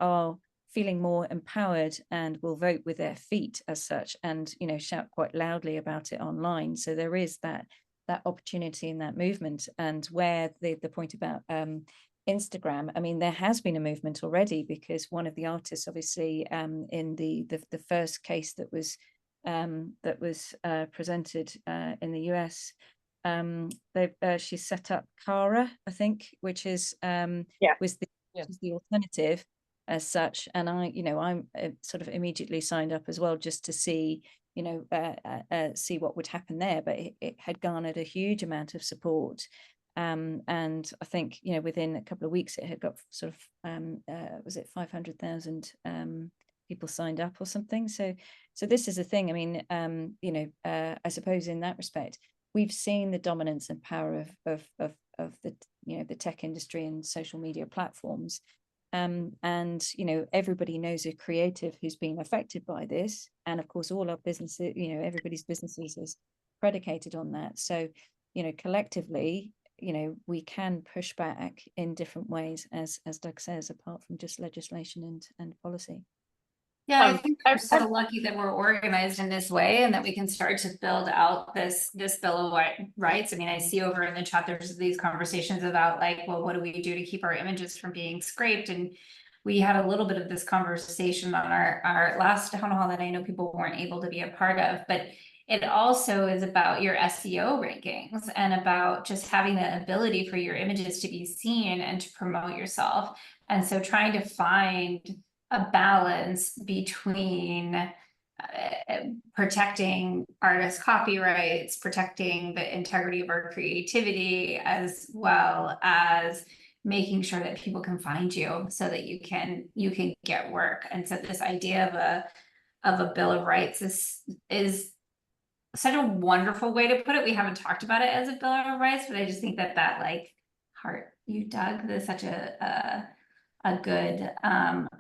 are feeling more empowered and will vote with their feet as such, and shout quite loudly about it online. So there is that opportunity in that movement. And where the point about Instagram, I mean, there has been a movement already, because one of the artists, obviously, in the first case that was presented in the US, she set up Cara, I think, which is was the alternative as such. And I'm sort of immediately signed up as well, just to see see what would happen there. But it had garnered a huge amount of support, and I think within a couple of weeks it had got sort of was it 500,000 people signed up or something. So this is a thing. I mean, I suppose in that respect, we've seen the dominance and power of the the tech industry and social media platforms. And everybody knows a creative who's been affected by this, and of course all our businesses, everybody's businesses is predicated on that. So collectively, we can push back in different ways, as Doug says, apart from just legislation and policy. Yeah, I think we're so lucky that we're organized in this way, and that we can start to build out this Bill of Rights. I mean, I see over in the chat there's these conversations about like, well, what do we do to keep our images from being scraped? And we had a little bit of this conversation on our last town hall that I know people weren't able to be a part of, but it also is about your SEO rankings and about just having the ability for your images to be seen and to promote yourself. And so trying to find a balance between protecting artist copyrights, protecting the integrity of our creativity, as well as making sure that people can find you so that you can get work. And so this idea of a Bill of Rights is such a wonderful way to put it. We haven't talked about it as a Bill of Rights, but I just think that like heart you dug, there's such a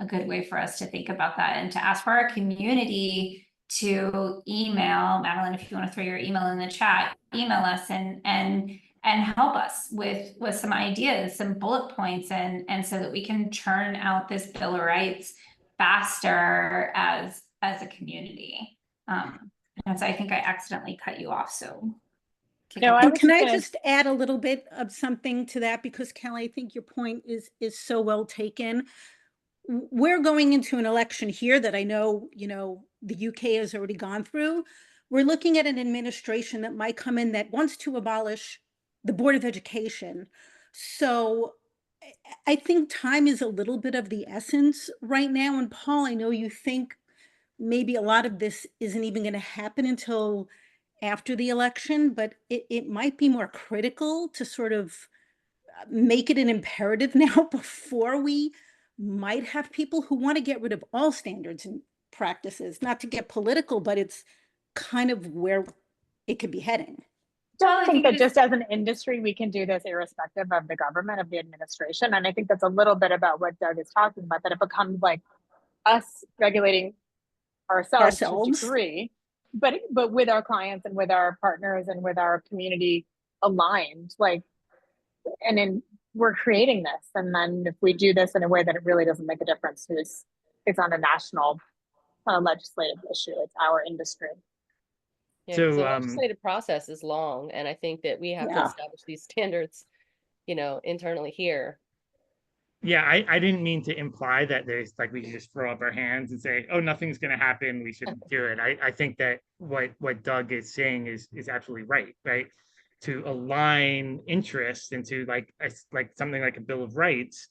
good way for us to think about that, and to ask for our community to email Madeline, if you want to throw your email in the chat, email us and help us with some ideas, some bullet points, and so that we can churn out this Bill of Rights faster as a community. And so I think I accidentally cut you off, so. No, can I just add a little bit of something to that? Because Kelly, I think your point is so well taken. We're going into an election here that I know, the UK has already gone through. We're looking at an administration that might come in that wants to abolish the Board of Education. So I think time is a little bit of the essence right now. And Paul, I know you think maybe a lot of this isn't even going to happen until after the election, but it might be more critical to sort of make it an imperative now, before we might have people who want to get rid of all standards and practices. Not to get political, but it's kind of where it could be heading. I think that just as an industry, we can do this irrespective of the government, of the administration. And I think that's a little bit about what Doug is talking about, that it becomes like us regulating ourselves. To a degree, but with our clients and with our partners and with our community aligned, like, and then we're creating this. And then if we do this in a way that it really doesn't make a difference, it's on a national legislative issue. It's our industry. Yeah, so the legislative process is long, and I think that we have to establish these standards, internally here. Yeah, I didn't mean to imply that there's like we can just throw up our hands and say, oh, nothing's going to happen, we shouldn't do it. I think that what Doug is saying is absolutely right? To align interests into like something like a Bill of Rights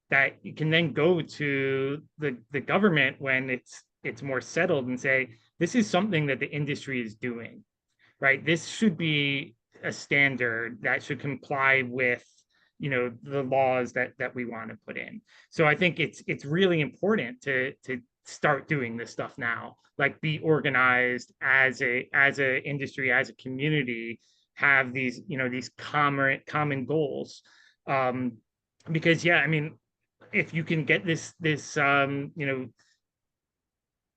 that you can then go to the government when it's more settled and say, this is something that the industry is doing, right? This should be a standard that should comply with the laws that we want to put in. So I think it's really important to start doing this stuff now, like be organized as a industry, as a community, have these, these common goals. Because yeah, I mean, if you can get this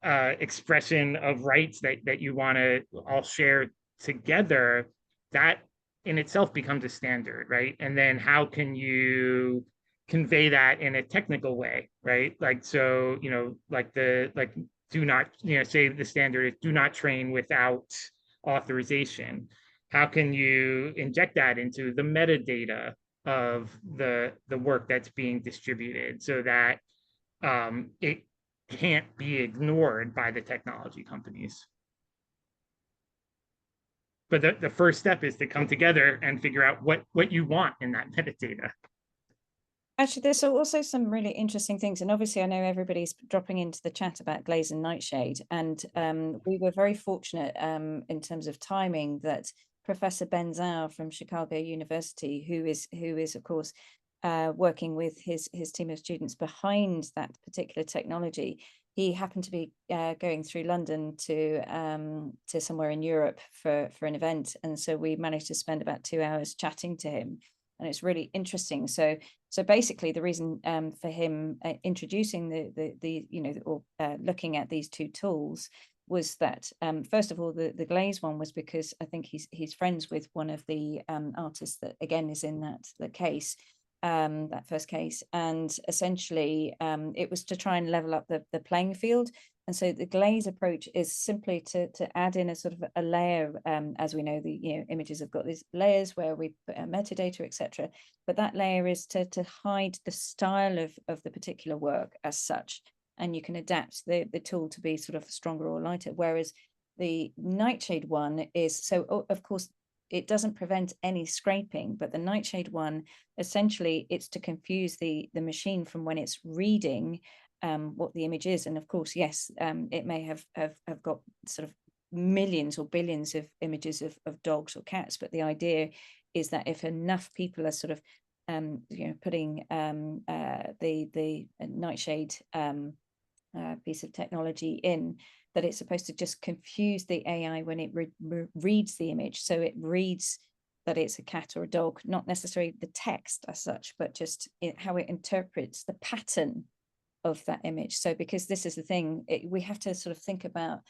expression of rights that you want to all share together, that in itself becomes a standard, right? And then how can you convey that in a technical way, right? Like, so, like do not, say the standard is do not train without authorization. How can you inject that into the metadata of the work that's being distributed so that it can't be ignored by the technology companies? But the first step is to come together and figure out what you want in that metadata. Actually, there's also some really interesting things. And obviously, I know everybody's dropping into the chat about Glaze and Nightshade. And we were very fortunate in terms of timing that Professor Ben Zhao from Chicago University, who is of course, working with his team of students behind that particular technology. He happened to be going through London to somewhere in Europe for an event. And so we managed to spend about 2 hours chatting to him. And it's really interesting. So basically, the reason for him introducing looking at these two tools was that first of all, the Glaze one was because I think he's friends with one of the artists that again is in the case, that first case, and essentially it was to try and level up the playing field. And so the Glaze approach is simply to add in a sort of a layer, as we know, the images have got these layers where we put our metadata, etc. But that layer is to hide the style of the particular work as such, and you can adapt the tool to be sort of stronger or lighter. Whereas the Nightshade one is of course it doesn't prevent any scraping, but the Nightshade one essentially it's to confuse the machine from when it's reading what the image is. And of course, yes, it may have got sort of millions or billions of images of dogs or cats, but the idea is that if enough people are sort of putting the Nightshade piece of technology in, that it's supposed to just confuse the AI when it reads the image. So it reads that it's a cat or a dog, not necessarily the text as such, but just how it interprets the pattern of that image. So because this is the thing, we have to sort of think about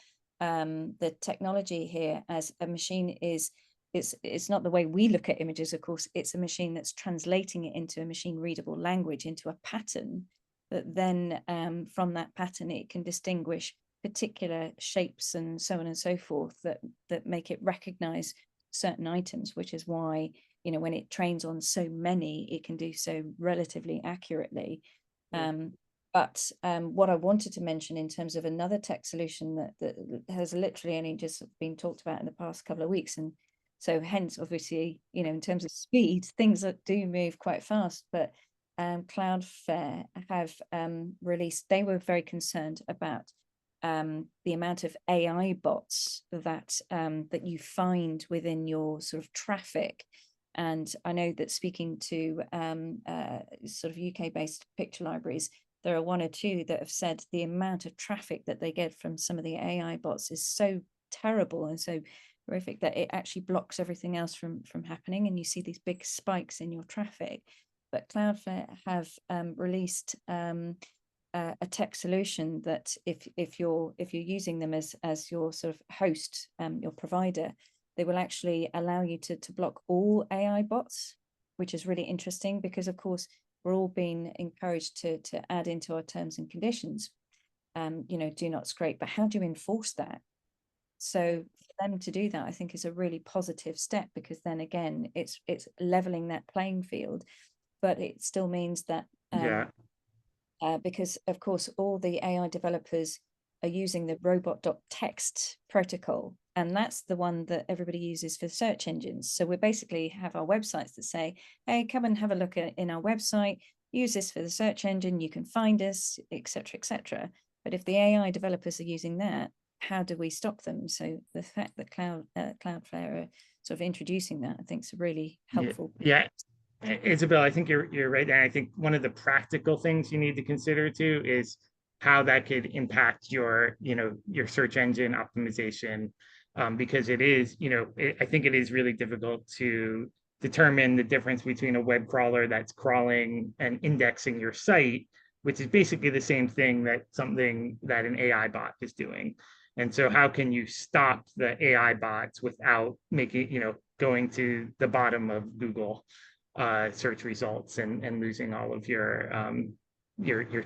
the technology here as a machine it's not the way we look at images, of course. It's a machine that's translating it into a machine readable language, into a pattern, that then from that pattern it can distinguish particular shapes and so on and so forth that make it recognize certain items, which is why when it trains on so many, it can do so relatively accurately. But what I wanted to mention in terms of another tech solution that has literally only just been talked about in the past couple of weeks, and so hence obviously in terms of speed, things that do move quite fast. But Cloudflare have released. They were very concerned about the amount of AI bots that you find within your sort of traffic. And I know that speaking to sort of UK-based picture libraries, there are one or two that have said the amount of traffic that they get from some of the AI bots is so terrible and so horrific that it actually blocks everything else from happening, and you see these big spikes in your traffic. But Cloudflare have released a tech solution that if you're using them as your sort of host, your provider, they will actually allow you to block all AI bots, which is really interesting because of course we're all being encouraged to add into our terms and conditions, do not scrape, but how do you enforce that? So for them to do that, I think is a really positive step, because then again, it's leveling that playing field, but it still means that because of course all the AI developers are using the robot.txt protocol, and that's the one that everybody uses for search engines. So we basically have our websites that say, hey, come and have a look in our website, use this for the search engine, you can find us, etc., etc. But if the AI developers are using that, how do we stop them? So the fact that Cloudflare are sort of introducing that, I think is really helpful. Yeah. Isabelle, I think you're right. And I think one of the practical things you need to consider too is how that could impact your search engine optimization because it is, I think it is really difficult to determine the difference between a web crawler that's crawling and indexing your site, which is basically the same thing that something that an AI bot is doing. And so how can you stop the AI bots without making, going to the bottom of Google search results and losing all of your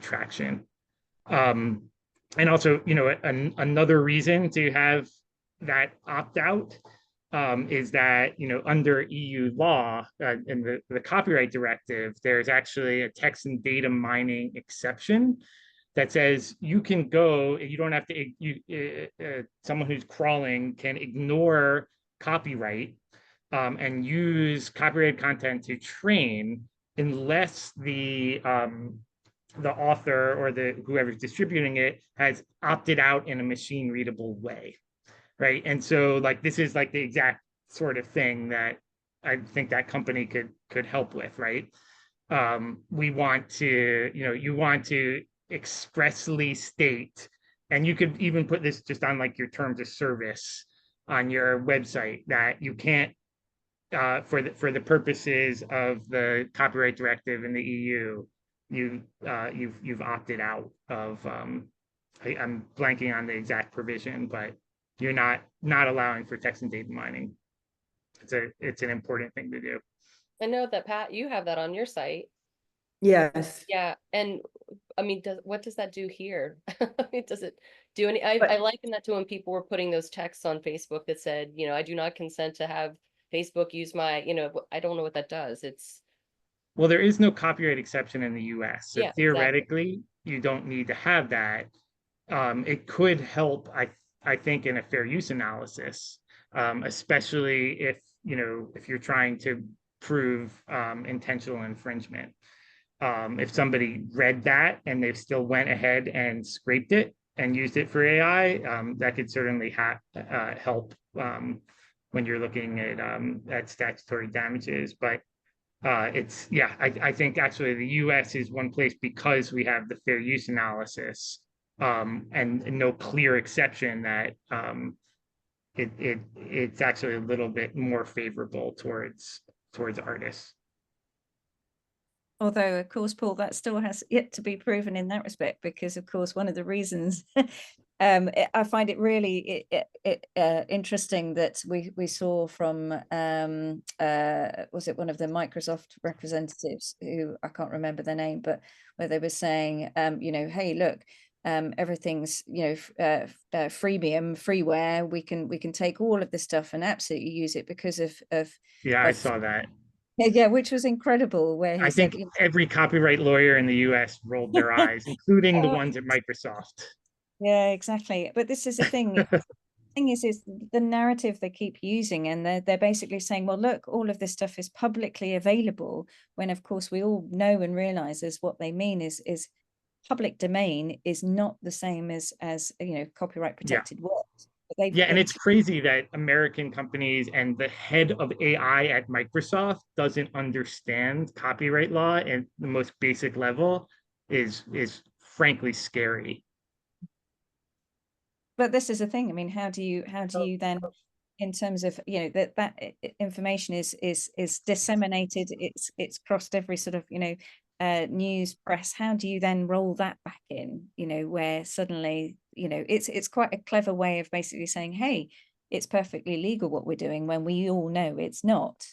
traction. And also, another reason to have that opt out is that, under EU law in the copyright directive, there's actually a text and data mining exception that says you can go, you don't have to, someone who's crawling can ignore copyright and use copyrighted content to train unless the author or whoever's distributing it has opted out in a machine readable way, right? And so like this is like the exact sort of thing that I think that company could help with, right? We want to, you want to expressly state, and you could even put this just on like your terms of service on your website, that you can't for the purposes of the copyright directive in the EU, you've opted out of I'm blanking on the exact provision, but you're not allowing for text and data mining. It's an important thing to do. I know that, Pat, you have that on your site. Yes. Yeah, and I mean, what does that do here? I mean, does it do any? I liken that to when people were putting those texts on Facebook that said, I do not consent to have Facebook use my, I don't know what that does. Well, there is no copyright exception in the US. So Yeah, theoretically, you don't need to have that. It could help, I think, in a fair use analysis, especially if you're trying to prove intentional infringement. If somebody read that and they still went ahead and scraped it and used it for AI, that could certainly help when you're looking at statutory damages. But I think actually the US is one place because we have the fair use analysis and no clear exception that it's actually a little bit more favorable towards artists. Although, of course, Paul, that still has yet to be proven in that respect, because, of course, one of the reasons I find it really interesting that we saw from, was it one of the Microsoft representatives, who I can't remember their name, but where they were saying, hey, look, everything's, freemium, freeware. We can take all of this stuff and absolutely use it because of I saw that. Yeah, which was incredible. Where I think every copyright lawyer in the US rolled their eyes, including the ones at Microsoft. Yeah, exactly. But this is the thing. The thing is the narrative they keep using, and they're basically saying, well, look, all of this stuff is publicly available, when of course we all know and realize is what they mean is public domain is not the same as copyright protected work. And it's crazy that American companies and the head of AI at Microsoft doesn't understand copyright law at the most basic level is frankly scary. But this is the thing. I mean, how do you then, in terms of that information is disseminated, it's crossed every sort of news press. How do you then roll that back in? Where suddenly it's quite a clever way of basically saying, hey, it's perfectly legal what we're doing, when we all know it's not.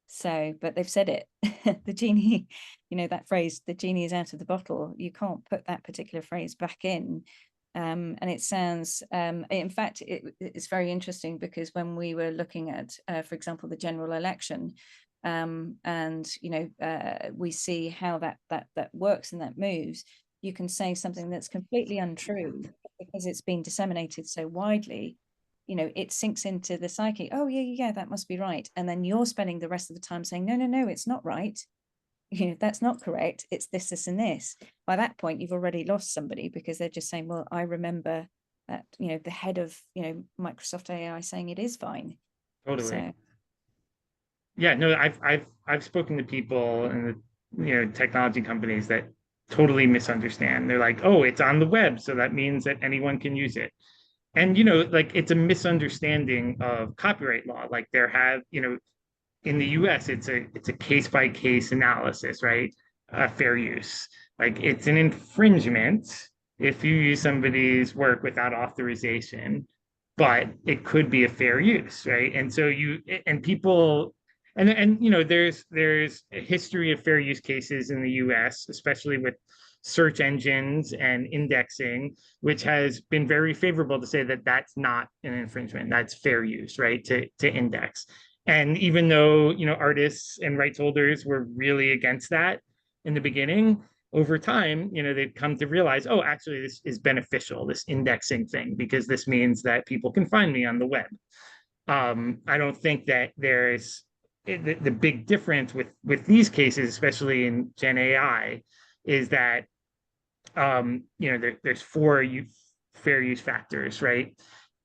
So, but they've said it. The genie, that phrase, the genie is out of the bottle. You can't put that particular phrase back in. And it sounds, in fact, it's very interesting, because when we were looking at, for example, the general election, and we see how that works and that moves, you can say something that's completely untrue, because it's been disseminated so widely, it sinks into the psyche. Oh yeah, that must be right. And then you're spending the rest of the time saying, no, it's not right. That's not correct. It's this, and this. By that point, you've already lost somebody, because they're just saying, well, I remember that, the head of, Microsoft AI saying it is fine. Totally. So. Yeah, no, I've spoken to people in the technology companies that totally misunderstand. They're like, oh, it's on the web, so that means that anyone can use it. and like it's a misunderstanding of copyright law. Like there have, in the US, it's a case by case analysis, right? Fair use. Like it's an infringement if you use somebody's work without authorization, but it could be a fair use, right? And so and people and there's a history of fair use cases in the US, especially with search engines and indexing, which has been very favorable to say that that's not an infringement, that's fair use, right? To index. And even though artists and rights holders were really against that in the beginning, over time, they've come to realize, oh, actually, this is beneficial, this indexing thing, because this means that people can find me on the web. I don't think that there's the big difference with these cases, especially in Gen AI, is that there's four fair use factors, right?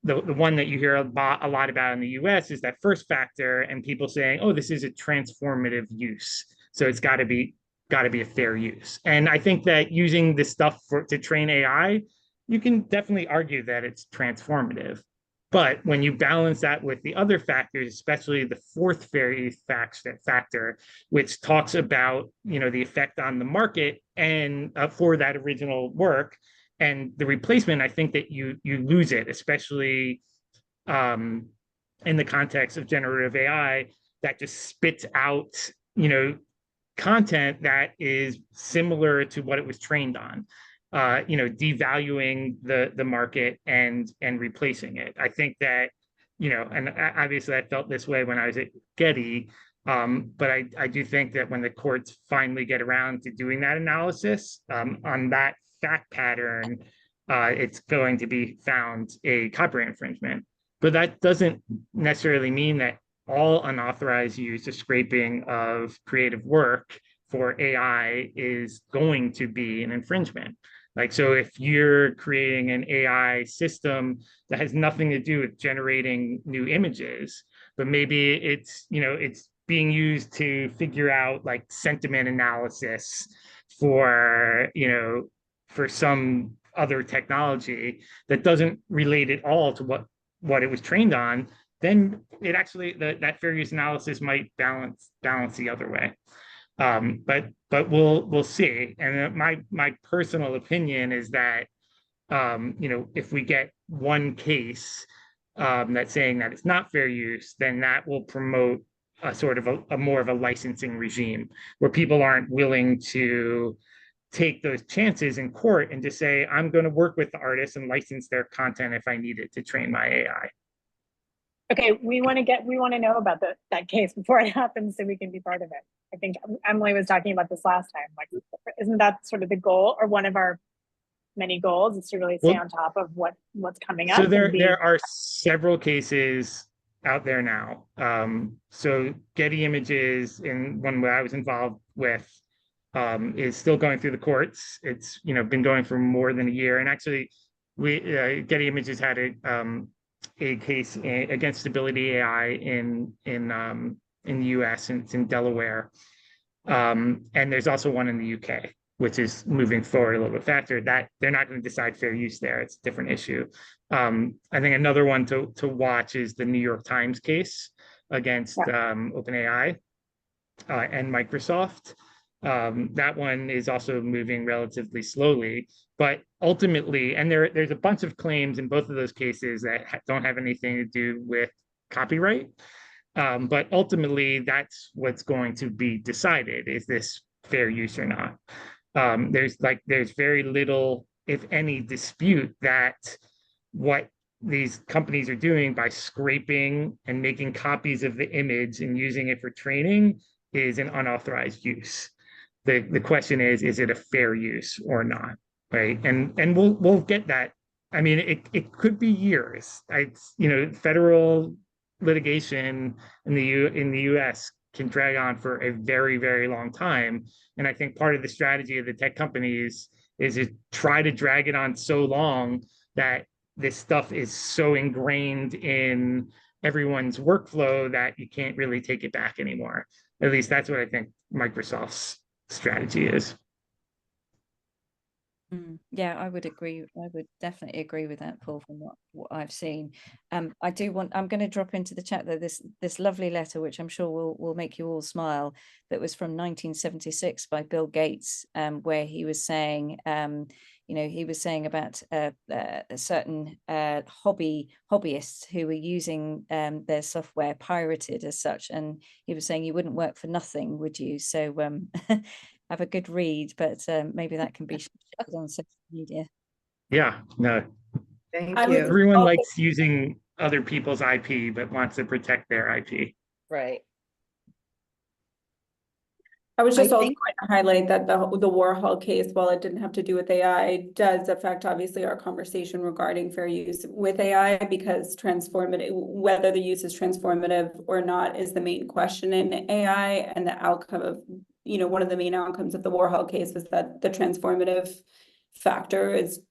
The one that you hear a lot about in the US is that first factor, and people saying, oh, this is a transformative use, so it's got to be a fair use. And I think that using this stuff to train AI, you can definitely argue that it's transformative. But when you balance that with the other factors, especially the fourth fair use factor, which talks about the effect on the market and for that original work and the replacement, I think that you lose it, especially in the context of generative AI that just spits out content that is similar to what it was trained on. Devaluing the market and replacing it. I think that, and obviously I felt this way when I was at Getty, but I do think that when the courts finally get around to doing that analysis on that fact pattern, it's going to be found a copyright infringement. But that doesn't necessarily mean that all unauthorized use or scraping of creative work for AI is going to be an infringement. Like, so if you're creating an AI system that has nothing to do with generating new images, but maybe it's being used to figure out like sentiment analysis for some other technology that doesn't relate at all to what it was trained on, then it actually that fair use analysis might balance the other way. But we'll see. And my personal opinion is that if we get one case that's saying that it's not fair use, then that will promote a sort of a more of a licensing regime where people aren't willing to take those chances in court and just say, I'm going to work with the artists and license their content if I need it to train my AI. Okay, we want to know about that case before it happens so we can be part of it. I think Emilie was talking about this last time. Like, isn't that sort of the goal, or one of our many goals, is to really stay on top of what's coming up? So there are several cases out there now. So Getty Images, in one where I was involved with, is still going through the courts. It's been going for more than a year, and actually, Getty Images had a case against Stability AI in the US, and it's in Delaware. And there's also one in the UK, which is moving forward a little bit faster. That they're not going to decide fair use there. It's a different issue. I think another one to watch is the New York Times case against OpenAI and Microsoft. That one is also moving relatively slowly, but ultimately, and there's a bunch of claims in both of those cases that don't have anything to do with copyright. But ultimately, that's what's going to be decided: is this fair use or not? There's very little, if any, dispute that what these companies are doing by scraping and making copies of the image and using it for training is an unauthorized use. The question is it a fair use or not, right? And we'll get that. I mean, it could be years. Federal litigation in the US can drag on for a very, very long time. And I think part of the strategy of the tech companies is to try to drag it on so long that this stuff is so ingrained in everyone's workflow that you can't really take it back anymore. At least that's what I think Microsoft's strategy is. Yeah, I would agree. I would definitely agree with that, Paul, from what I've seen. I'm going to drop into the chat though this lovely letter, which I'm sure will make you all smile, that was from 1976 by Bill Gates, where he was saying, he was saying about certain hobbyists who were using their software pirated as such, and he was saying you wouldn't work for nothing, would you? So have a good read, but maybe that can be shared on social media. Yeah, no, Thank I you. would everyone also- likes using other people's IP, but wants to protect their IP. Right. I was just I also think- going to highlight that the Warhol case, while it didn't have to do with AI, does affect obviously our conversation regarding fair use with AI, because transformative, whether the use is transformative or not, is the main question in AI. And the outcome of, one of the main outcomes of the Warhol case was that the transformative factor is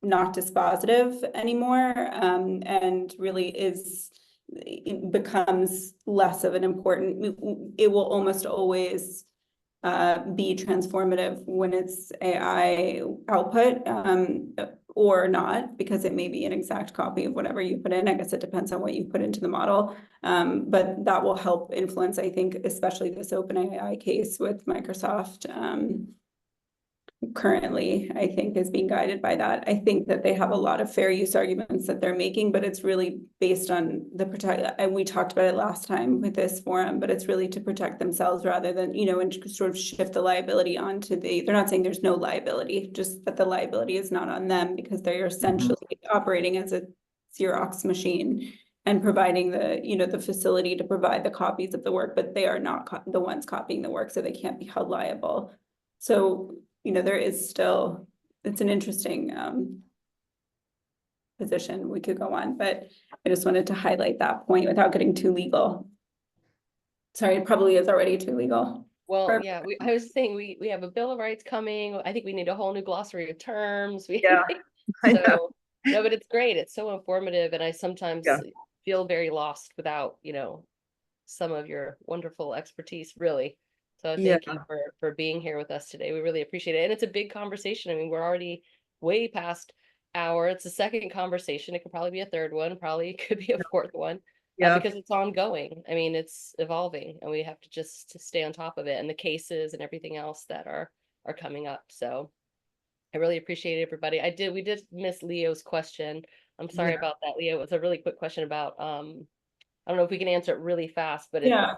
not dispositive anymore, and really it becomes less of an important, it will almost always be transformative when it's AI output, or not, because it may be an exact copy of whatever you put in. I guess it depends on what you put into the model. But that will help influence, I think, especially this OpenAI case with Microsoft. Currently, I think, is being guided by that. I think that they have a lot of fair use arguments that they're making, but it's really based on the protect, and we talked about it last time with this forum, but it's really to protect themselves rather than, and sort of shift the liability onto they're not saying there's no liability, just that the liability is not on them, because they're essentially operating as a Xerox machine and providing the facility to provide the copies of the work, but they are not the ones copying the work, so they can't be held liable. So, there is still, it's an interesting position we could go on, but I just wanted to highlight that point without getting too legal. Sorry, it probably is already too legal. Well, yeah, I was saying we have a Bill of Rights coming. I think we need a whole new glossary of terms. Yeah, I know. So no, but it's great. It's so informative, and I sometimes feel very lost without, some of your wonderful expertise, really. So thank you for being here with us today. We really appreciate it. And it's a big conversation. I mean, we're already way past hour. It's a second conversation. It could probably be a third one, probably could be a fourth one. Because it's ongoing. I mean, it's evolving, and we have to just stay on top of it, and the cases and everything else that are coming up. So I really appreciate it, everybody. We did miss Leo's question. I'm sorry about that, Leo. It was a really quick question about I don't know if we can answer it really fast, but I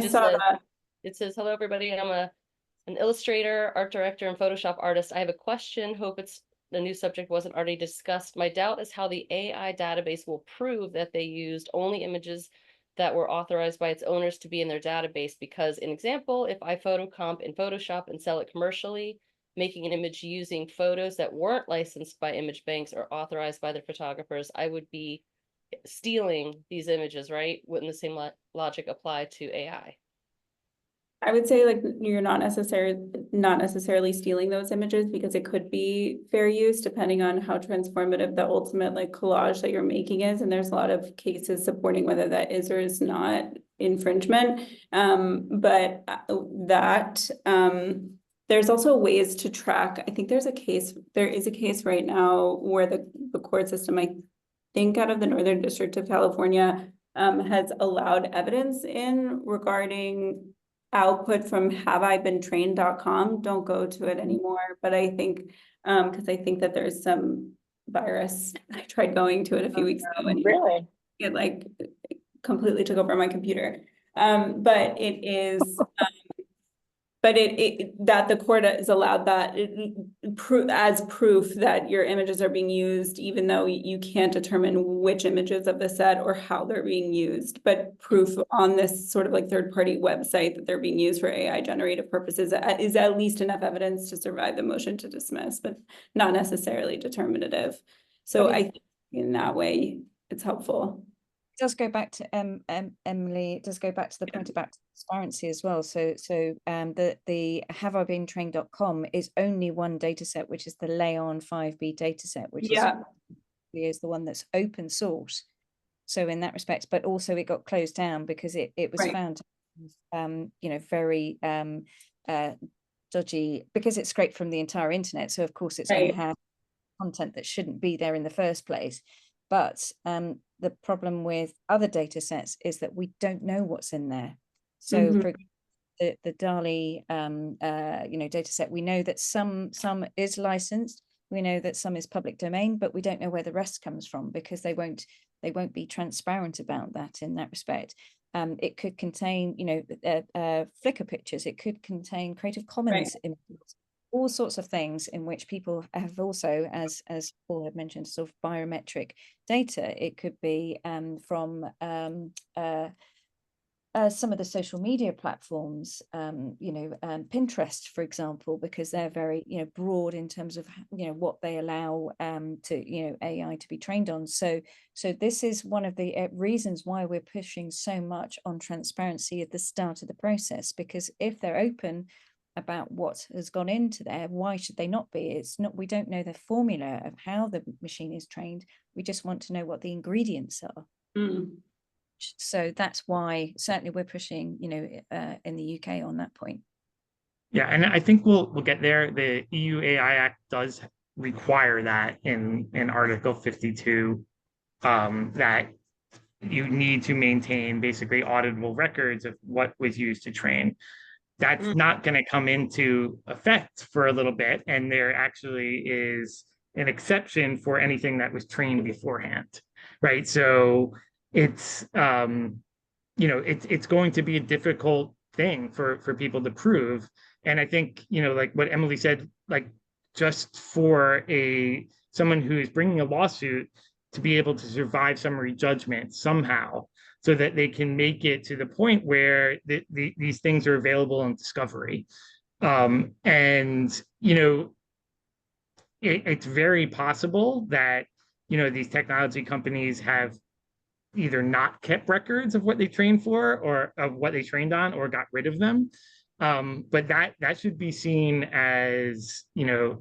saw that. It says, hello, everybody. I'm an illustrator, art director, and Photoshop artist. I have a question. Hope it's the new subject wasn't already discussed. My doubt is how the AI database will prove that they used only images that were authorized by its owners to be in their database. Because, an example, if I photocomp in Photoshop and sell it commercially, making an image using photos that weren't licensed by image banks or authorized by their photographers, I would be stealing these images, right? Wouldn't the same logic apply to AI? I would say, like, you're not necessarily stealing those images, because it could be fair use depending on how transformative the ultimate collage that you're making is, and there's a lot of cases supporting whether that is or is not infringement. But there's also ways to track. I think there is a case right now where the court system, I think out of the Northern District of California, has allowed evidence in regarding output from haveibeentrained.com. Don't go to it anymore, but I think because I think that there's some virus. I tried going to it a few weeks ago, and Really? it completely took over my computer. But it is but that the court has allowed that as proof that your images are being used, even though you can't determine which images of the set or how they're being used, but proof on this sort of third-party website that they're being used for AI generative purposes is at least enough evidence to survive the motion to dismiss, but not necessarily determinative. So I think in that way, it's helpful. Does go back to Emilie. It does go back to the point about transparency as well. So the haveibeentrained.com is only one data set, which is the Leon 5B data set, which is the one that's open source. So in that respect, but also it got closed down because it was found very dodgy, because it's scraped from the entire internet. So of course it's going Right. to have content that shouldn't be there in the first place. But the problem with other data sets is that we don't know what's in there. So Mhm. for the DALI data set, we know that some is licensed, we know that some is public domain, but we don't know where the rest comes from, because they won't be transparent about that in that respect. It could contain, Flickr pictures, it could contain Creative Commons images, all sorts of things in which people have also, as Paul had mentioned, sort of biometric data. It could be from some of the social media platforms, Pinterest, for example, because they're very, broad in terms of, what they allow to, AI to be trained on. So this is one of the reasons why we're pushing so much on transparency at the start of the process, because if they're open about what has gone into there, why should they not be? It's not, we don't know the formula of how the machine is trained. We just want to know what the ingredients are. Mm. So that's why certainly we're pushing, in the UK on that point. Yeah, and I think we'll get there. The EU AI Act does require that in Article 52, that you need to maintain basically auditable records of what was used to train. That's not going to come into effect for a little bit, and there actually is an exception for anything that was trained beforehand, right? So it's it's going to be a difficult thing for people to prove. And I think, like what Emilie said, like just for someone who is bringing a lawsuit to be able to survive summary judgment somehow, so that they can make it to the point where these things are available in discovery. And it's very possible that these technology companies have either not kept records of what they trained for, or of what they trained on, or got rid of them. But that should be seen as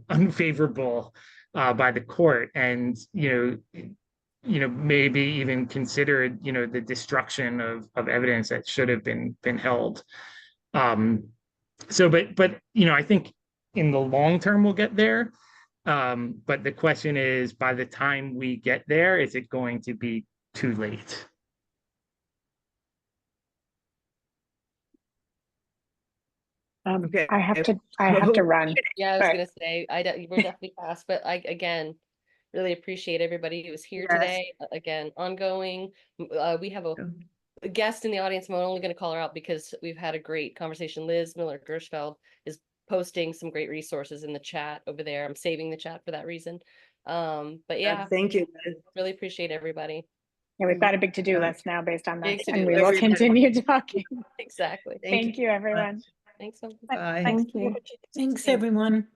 unfavorable by the court, and maybe even considered the destruction of evidence that should have been held. But I think in the long term we'll get there. But the question is, by the time we get there, is it going to be too late? Okay. I have to run. Yeah, I was But- gonna say, we're definitely fast, but I, again, really appreciate everybody who was here Yes. today. Again, ongoing. We have a guest in the audience. I'm only going to call her out because we've had a great conversation. Liz Miller-Gershfeld is posting some great resources in the chat over there. I'm saving the chat for that reason. But yeah, Thank you. really appreciate everybody. Yeah, we've got a big to-do list now based on Big this, to-do and we list. will continue talking. Exactly. Thank you, everyone. Thanks. Bye. Thank you. Thanks, everyone.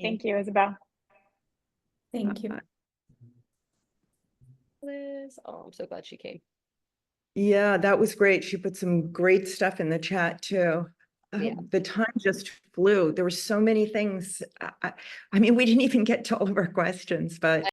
Thank you, Isabelle. Thank you. Liz, oh, I'm so glad she came. Yeah, that was great. She put some great stuff in the chat too. Yeah. The time just flew. There were so many things. I mean, we didn't even get to all of our questions, but